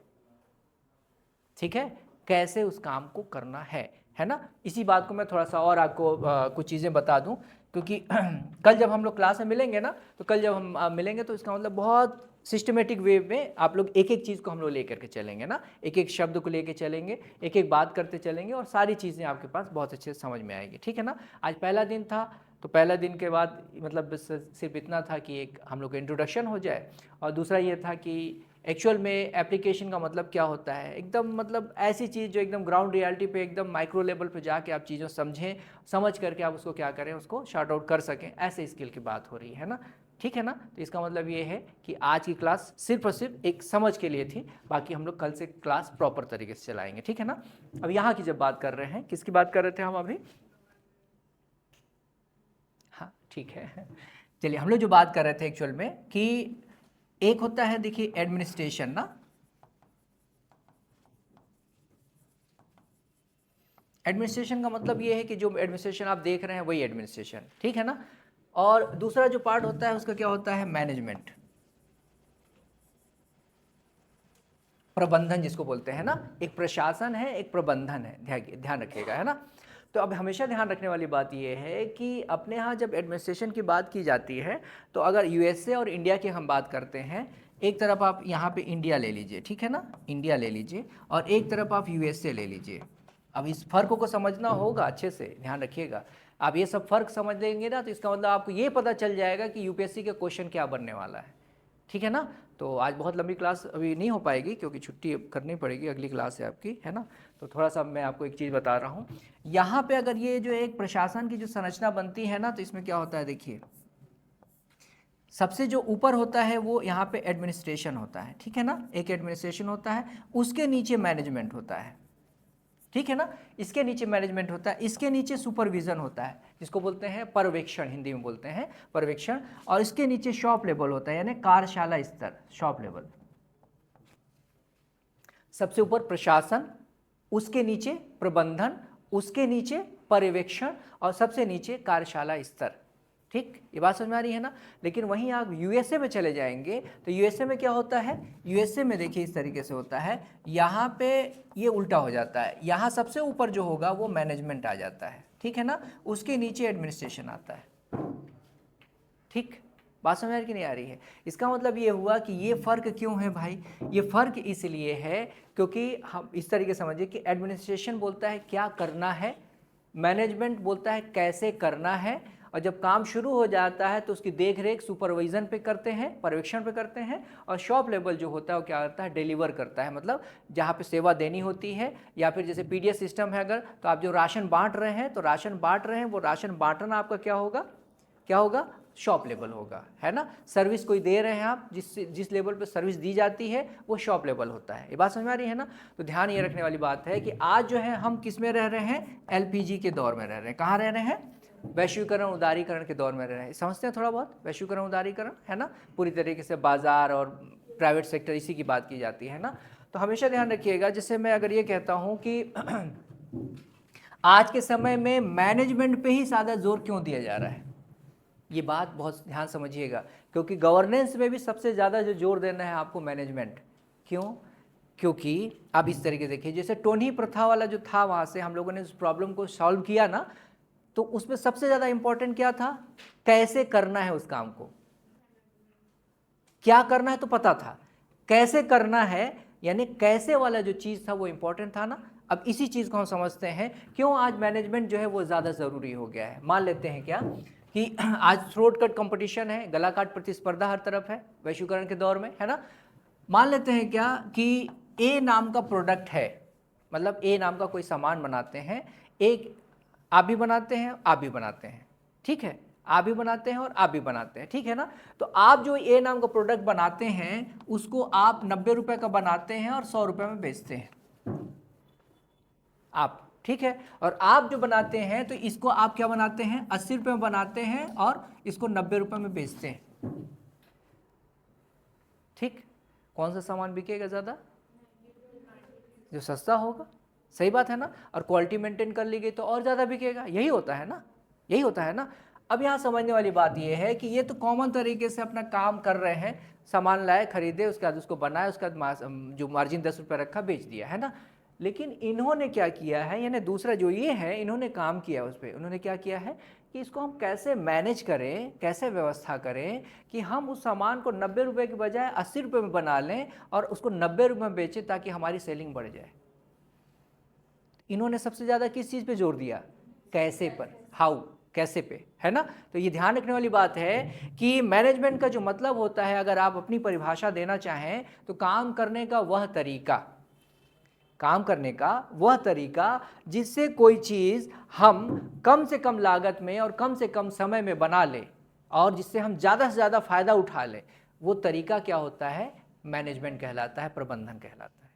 [SPEAKER 1] ठीक है, कैसे उस काम को करना है ना। इसी बात को मैं थोड़ा सा और आपको कुछ चीज़ें बता दूं, क्योंकि कल जब हम लोग क्लास में मिलेंगे ना, तो कल जब हम मिलेंगे तो इसका मतलब बहुत सिस्टमेटिक वे में आप लोग एक एक चीज़ को हम लोग लेकर के चलेंगे ना, एक एक शब्द को लेकर चलेंगे, एक एक बात करते चलेंगे और सारी चीज़ें आपके पास बहुत अच्छे से समझ में आएगी, ठीक है ना। आज पहला दिन था, तो पहला दिन के बाद मतलब बस सिर्फ इतना था कि एक हम लोग का इंट्रोडक्शन हो जाए, और दूसरा ये था कि एक्चुअल में एप्लीकेशन का मतलब क्या होता है, एकदम मतलब ऐसी चीज़ जो एकदम ग्राउंड रियलिटी पे, एकदम माइक्रो लेवल पे जाके आप चीज़ों समझें, समझ करके आप उसको क्या करें, उसको शॉर्ट आउट कर सकें, ऐसे स्किल की बात हो रही है ना, ठीक है ना। तो इसका मतलब ये है कि आज की क्लास सिर्फ और सिर्फ एक समझ के लिए थी, बाकी हम लोग कल से क्लास प्रॉपर तरीके से चलाएंगे, ठीक है ना। अब यहाँ की जब बात कर रहे हैं, किसकी बात कर रहे थे हम अभी, हाँ ठीक है, चलिए हम लोग जो बात कर रहे थे एक्चुअल में कि एक होता है, देखिए, एडमिनिस्ट्रेशन ना। एडमिनिस्ट्रेशन का मतलब ये है कि जो एडमिनिस्ट्रेशन आप देख रहे हैं वही एडमिनिस्ट्रेशन, ठीक है ना। और दूसरा जो पार्ट होता है उसका क्या होता है, मैनेजमेंट। प्रबंधन जिसको बोलते हैं ना, एक प्रशासन है, एक प्रबंधन है, ध्यान रखिएगा, है ना। तो अब हमेशा ध्यान रखने वाली बात यह है कि अपने यहाँ जब एडमिनिस्ट्रेशन की बात की जाती है तो अगर यूएसए और इंडिया की हम बात करते हैं, एक तरफ आप यहाँ पे इंडिया ले लीजिए, ठीक है ना, इंडिया ले लीजिए, और एक तरफ आप यूएसए ले लीजिए। अब इस फर्क को समझना होगा, अच्छे से ध्यान रखिएगा। आप ये सब फर्क समझ लेंगे ना तो इसका मतलब आपको ये पता चल जाएगा कि यूपीएससी का क्वेश्चन क्या बनने वाला है, ठीक है ना। तो आज बहुत लंबी क्लास अभी नहीं हो पाएगी क्योंकि छुट्टी करनी पड़ेगी, अगली क्लास है आपकी, है ना। तो थोड़ा सा मैं आपको एक चीज़ बता रहा हूँ, यहाँ पे अगर ये जो एक प्रशासन की जो संरचना बनती है ना, तो इसमें क्या होता है, देखिए सबसे जो ऊपर होता है वो यहाँ पे एडमिनिस्ट्रेशन होता है, ठीक है ना, एक एडमिनिस्ट्रेशन होता है, उसके नीचे मैनेजमेंट होता है, ठीक है ना, इसके नीचे मैनेजमेंट होता है, इसके नीचे सुपरविजन होता है जिसको बोलते हैं पर्यवेक्षण, हिंदी में बोलते हैं पर्यवेक्षण, और इसके नीचे शॉप लेवल होता है यानी कार्यशाला स्तर, शॉप लेवल। सबसे ऊपर प्रशासन, उसके नीचे प्रबंधन, उसके नीचे पर्यवेक्षण और सबसे नीचे कार्यशाला स्तर, ठीक, ये बात समझ में आ रही है ना। लेकिन वहीं आप यूएसए में चले जाएंगे तो यूएसए में क्या होता है, यूएसए में देखिए इस तरीके से होता है, यहाँ पे ये उल्टा हो जाता है, यहाँ सबसे ऊपर जो होगा वो मैनेजमेंट आ जाता है, ठीक है ना, उसके नीचे एडमिनिस्ट्रेशन आता है, ठीक, बात समझ में कि नहीं आ रही है। इसका मतलब ये हुआ कि ये फ़र्क क्यों है भाई, ये फ़र्क इसलिए है क्योंकि हम इस तरीके से समझिए कि एडमिनिस्ट्रेशन बोलता है क्या करना है, मैनेजमेंट बोलता है कैसे करना है, और जब काम शुरू हो जाता है तो उसकी देख रेख सुपरविजन पे करते हैं, पर्यवेक्षण पे करते हैं, और शॉप लेवल जो होता है वो क्या करता है, डिलीवर करता है, मतलब जहाँ पे सेवा देनी होती है, या फिर जैसे पीडीएस सिस्टम है अगर, तो आप जो राशन बांट रहे हैं, तो राशन बांट रहे हैं, वो राशन बांटना आपका क्या होगा, क्या होगा, शॉप लेवल होगा, है ना। सर्विस कोई दे रहे हैं आप, जिस लेवल पे सर्विस दी जाती है वो शॉप लेवल होता है, ये बात समझ में आ रही है ना। तो ध्यान ये रखने वाली बात है कि आज जो है हम किस में रह रहे हैं, एलपीजी के दौर में रह रहे हैं, कहाँ रह रहे हैं, वैश्वीकरण उदारीकरण के दौर में रह रहे हैं, समझते हैं थोड़ा बहुत, वैश्वीकरण उदारीकरण, है ना, पूरी तरीके से बाजार और प्राइवेट सेक्टर इसी की बात की जाती है ना। तो हमेशा ध्यान रखिएगा, जैसे मैं अगर ये कहता हूँ कि आज के समय में मैनेजमेंट पे ही ज़्यादा जोर क्यों दिया जा रहा है, ये बात बहुत ध्यान समझिएगा, क्योंकि गवर्नेंस में भी सबसे ज़्यादा जो जोर देना है आपको मैनेजमेंट, क्यों, क्योंकि आप इस तरीके देखिए, जैसे टोनी प्रथा वाला जो था, वहाँ से हम लोगों ने उस प्रॉब्लम को सॉल्व किया ना, तो उसमें सबसे ज़्यादा इंपॉर्टेंट क्या था, कैसे करना है उस काम को, क्या करना है तो पता था, कैसे करना है यानी कैसे वाला जो चीज़ था वो इंपॉर्टेंट था ना। अब इसी चीज़ को हम समझते हैं क्यों आज मैनेजमेंट जो है वो ज़्यादा ज़रूरी हो गया है। मान लेते हैं क्या कि आज थ्रोट कट कंपटीशन है, गला काट प्रतिस्पर्धा हर तरफ है वैश्वीकरण के दौर में, है ना। मान लेते हैं क्या कि ए नाम का प्रोडक्ट है, मतलब ए नाम का कोई सामान बनाते हैं, एक आप भी बनाते हैं, आप भी बनाते हैं, ठीक है, आप भी बनाते हैं और आप भी बनाते हैं, ठीक है ना। तो आप जो ए नाम का प्रोडक्ट बनाते हैं उसको आप 90 रुपये का बनाते हैं और 100 रुपये में बेचते हैं आप, ठीक है, और आप जो बनाते हैं तो इसको आप क्या बनाते हैं, 80 रुपये में बनाते हैं और इसको 90 रुपये में बेचते हैं, ठीक। कौन सा सामान बिकेगा ज़्यादा, जो सस्ता होगा, सही बात है ना, और क्वालिटी मेंटेन कर ली गई तो और ज़्यादा बिकेगा, यही होता है ना, यही होता है ना। अब यहाँ समझने वाली बात ये है कि ये तो कॉमन तरीके से अपना काम कर रहे हैं, सामान लाए, खरीदे, उसके बाद उसको बनाए, उसके बाद जो मार्जिन 10 रुपये रखा बेच दिया, है ना। लेकिन इन्होंने क्या किया है, यानी दूसरा जो ये है, इन्होंने काम किया उस पर, उन्होंने क्या किया है कि इसको हम कैसे मैनेज करें, कैसे व्यवस्था करें कि हम उस सामान को 90 रुपये के बजाय 80 रुपये में बना लें और उसको 90 रुपये में बेचें ताकि हमारी सेलिंग बढ़ जाए। इन्होंने सबसे ज़्यादा किस चीज़ पे जोर दिया, कैसे पर, हाउ, कैसे पे, है ना। तो ये ध्यान रखने वाली बात है कि मैनेजमेंट का जो मतलब होता है, अगर आप अपनी परिभाषा देना चाहें तो काम करने का वह तरीका, काम करने का वह तरीका जिससे कोई चीज़ हम कम से कम लागत में और कम से कम समय में बना ले और जिससे हम ज़्यादा से ज़्यादा फायदा उठा ले, वो तरीका क्या होता है, मैनेजमेंट कहलाता है, प्रबंधन कहलाता है।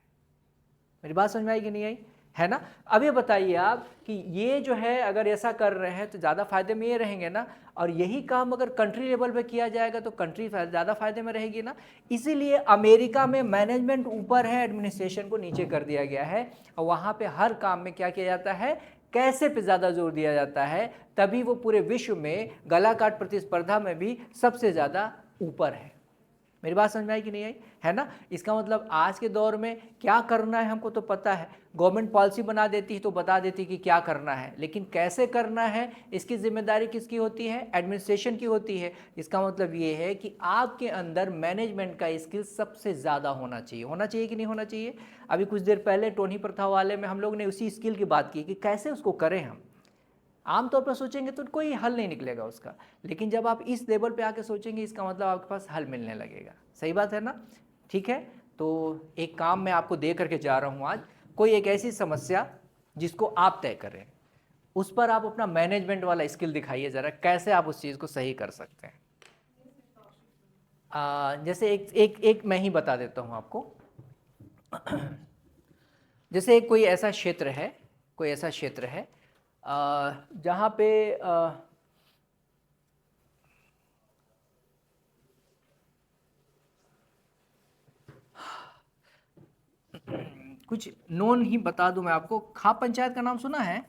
[SPEAKER 1] मेरी बात समझ में आई कि नहीं आई, है ना। अब ये बताइए आप कि ये जो है अगर ऐसा कर रहे हैं तो ज़्यादा फायदे में ये रहेंगे ना, और यही काम अगर कंट्री लेवल पे किया जाएगा तो कंट्री ज़्यादा फायदे में रहेगी ना। इसीलिए अमेरिका में मैनेजमेंट ऊपर है, एडमिनिस्ट्रेशन को नीचे कर दिया गया है, और वहाँ पे हर काम में क्या किया जाता है, कैसे पे ज़्यादा जोर दिया जाता है, तभी वो पूरे विश्व में गला काट प्रतिस्पर्धा में भी सबसे ज़्यादा ऊपर है। मेरी बात समझ में आई कि नहीं आई, है ना। इसका मतलब आज के दौर में क्या करना है हमको तो पता है, गवर्नमेंट पॉलिसी बना देती है तो बता देती है कि क्या करना है, लेकिन कैसे करना है इसकी जिम्मेदारी किसकी होती है, एडमिनिस्ट्रेशन की होती है। इसका मतलब ये है कि आपके अंदर मैनेजमेंट का स्किल सबसे ज़्यादा होना चाहिए कि नहीं होना चाहिए। अभी कुछ देर पहले टोनी प्रथा वाले में हम लोग ने उसी स्किल की बात की कि कैसे उसको करें। हम आमतौर पर सोचेंगे तो कोई हल नहीं निकलेगा उसका, लेकिन जब आप इस लेवल पे आके सोचेंगे इसका मतलब आपके पास हल मिलने लगेगा। सही बात है ना, ठीक है। तो एक काम मैं आपको दे करके जा रहा हूँ आज, कोई एक ऐसी समस्या जिसको आप तय करें, उस पर आप अपना मैनेजमेंट वाला स्किल दिखाइए ज़रा, कैसे आप उस चीज़ को सही कर सकते हैं। जैसे एक मैं ही बता देता हूँ आपको। जैसे एक कोई ऐसा क्षेत्र है जहाँ पे कुछ नोन ही बता दूं मैं आपको, खाप पंचायत का नाम सुना है?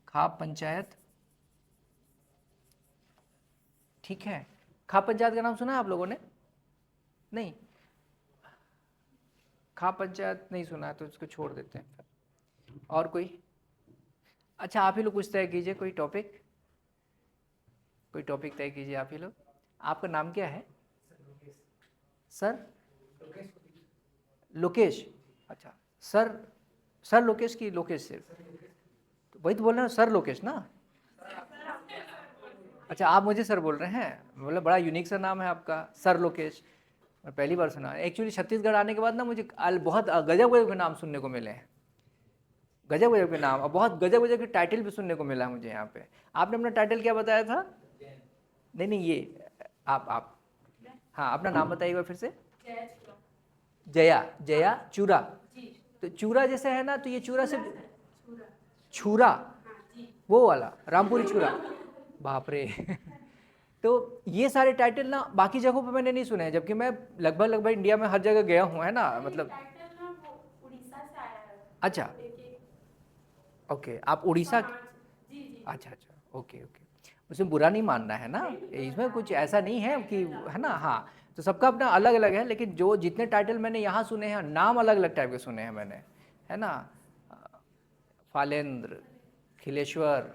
[SPEAKER 1] खाप पंचायत, ठीक है, खाप पंचायत का नाम सुना है आप लोगों ने? नहीं, खाप पंचायत नहीं सुना है तो इसको छोड़ देते हैं। और कोई? अच्छा, आप ही लोग कुछ तय कीजिए, कोई टॉपिक तय कीजिए आप ही लोग। आपका नाम क्या है सर? लोकेश। अच्छा, सर लोकेश की लोकेश सिर्फ? तो वही तो बोल रहे हैं सर लोकेश ना। अच्छा, आप मुझे सर बोल रहे हैं, मतलब बड़ा यूनिक सा नाम है आपका, सर लोकेश। मैं पहली बार सुना। एक्चुअली छत्तीसगढ़ आने के बाद ना मुझे बहुत गजब गजब के नाम सुनने को मिले हैं, गजब गजब के नाम, और बहुत गजब गजब के टाइटल भी सुनने को मिला मुझे यहाँ पे। आपने अपना टाइटल क्या बताया था? नहीं, ये आप हाँ, अपना नाम बताइए एक बार फिर से। जया चूरा। तो चूरा जैसे है ना, तो ये चूरा से छूरा, वो वाला रामपुरी छूरा, बाप रे। तो ये सारे टाइटल ना बाकी जगहों पे मैंने नहीं सुने हैं, जबकि मैं लगभग इंडिया में हर जगह गया हूँ, है ना, मतलब। अच्छा, ओके, आप उड़ीसा अच्छा, ओके, उसमें बुरा नहीं मानना है ना, इसमें कुछ ऐसा नहीं है कि, है ना। हाँ, तो सबका अपना अलग अलग है, लेकिन जो जितने टाइटल मैंने यहाँ सुने हैं, नाम अलग अलग टाइप के सुने हैं मैंने, है ना। फालेंद्र, खिलेश्वर,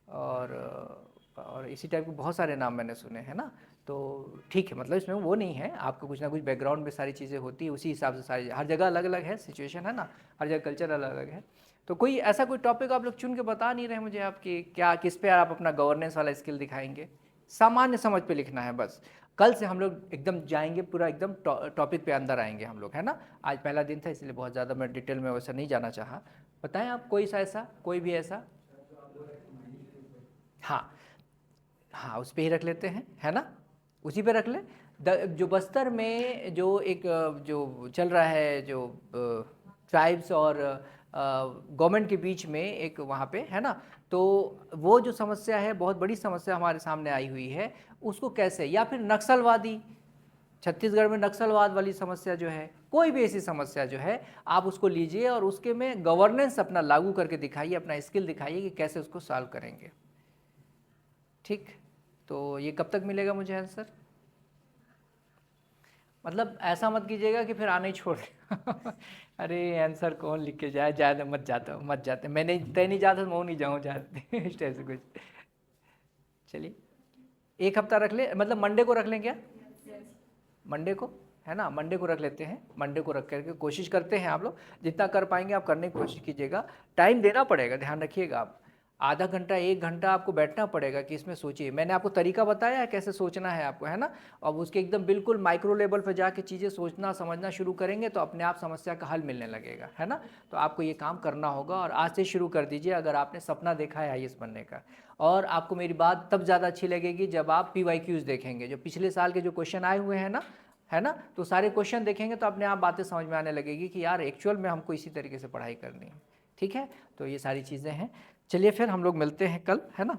[SPEAKER 1] और इसी टाइप के बहुत सारे नाम मैंने सुने हैं ना। तो ठीक है, मतलब इसमें वो नहीं है, आपको कुछ ना कुछ बैकग्राउंड में सारी चीज़ें होती है, उसी हिसाब से सारी, हर जगह अलग अलग है सिचुएशन, है ना, हर जगह कल्चर अलग अलग है। तो कोई ऐसा कोई टॉपिक आप लोग चुन के बता नहीं रहे मुझे, आपकी क्या, किस पे आप अपना गवर्नेंस वाला स्किल दिखाएंगे? सामान्य समझ पे लिखना है बस। कल से हम लोग एकदम जाएंगे, पूरा एकदम टॉपिक पे अंदर आएंगे हम लोग, है ना। आज पहला दिन था इसलिए बहुत ज़्यादा मैं डिटेल में वैसा नहीं जाना चाहा। बताएं आप कोई भी ऐसा। हाँ, हाँ, उस पे ही रख लेते हैं, है ना, उसी पे रख ले। जो बस्तर में जो एक जो चल रहा है, जो ट्राइब्स और गवर्नमेंट के बीच में एक वहाँ पे, है ना, तो वो जो समस्या है, बहुत बड़ी समस्या हमारे सामने आई हुई है, उसको कैसे, या फिर नक्सलवादी, छत्तीसगढ़ में नक्सलवाद वाली समस्या जो है, कोई भी ऐसी समस्या जो है, आप उसको लीजिए और उसके में गवर्नेंस अपना लागू करके दिखाइए, अपना स्किल दिखाइए कि कैसे उसको सॉल्व करेंगे। ठीक, तो ये कब तक मिलेगा मुझे आंसर? मतलब ऐसा मत कीजिएगा कि फिर आने ही छोड़ दें। अरे आंसर कौन लिख के जाए, जाए मत जाते, मैं नहीं तय नहीं जाता, मैं नहीं जाऊँ जाते। इस टाइप से कुछ। चलिए, एक हफ्ता रख ले, मतलब मंडे को रख लें क्या? मंडे को, है ना, मंडे को रख लेते हैं। मंडे को रख करके कोशिश करते हैं, आप लोग जितना कर पाएंगे आप करने की कोशिश कीजिएगा। टाइम देना पड़ेगा, ध्यान रखिएगा आप, आधा घंटा 1 घंटा आपको बैठना पड़ेगा कि इसमें सोचिए। मैंने आपको तरीका बताया है कैसे सोचना है आपको, है ना। अब उसके एकदम बिल्कुल माइक्रो लेवल पर जाके चीज़ें सोचना समझना शुरू करेंगे तो अपने आप समस्या का हल मिलने लगेगा, है ना। तो आपको ये काम करना होगा और आज से शुरू कर दीजिए, अगर आपने सपना देखा है IAS बनने का। और आपको मेरी बात तब ज़्यादा अच्छी लगेगी जब आप PYQs देखेंगे, जो पिछले साल के जो क्वेश्चन आए हुए हैं ना, है ना, तो सारे क्वेश्चन देखेंगे तो अपने आप बातें समझ में आने लगेगी कि यार एक्चुअल में हमको इसी तरीके से पढ़ाई करनी है। ठीक है, तो ये सारी चीज़ें हैं। चलिए फिर हम लोग मिलते हैं कल, है ना।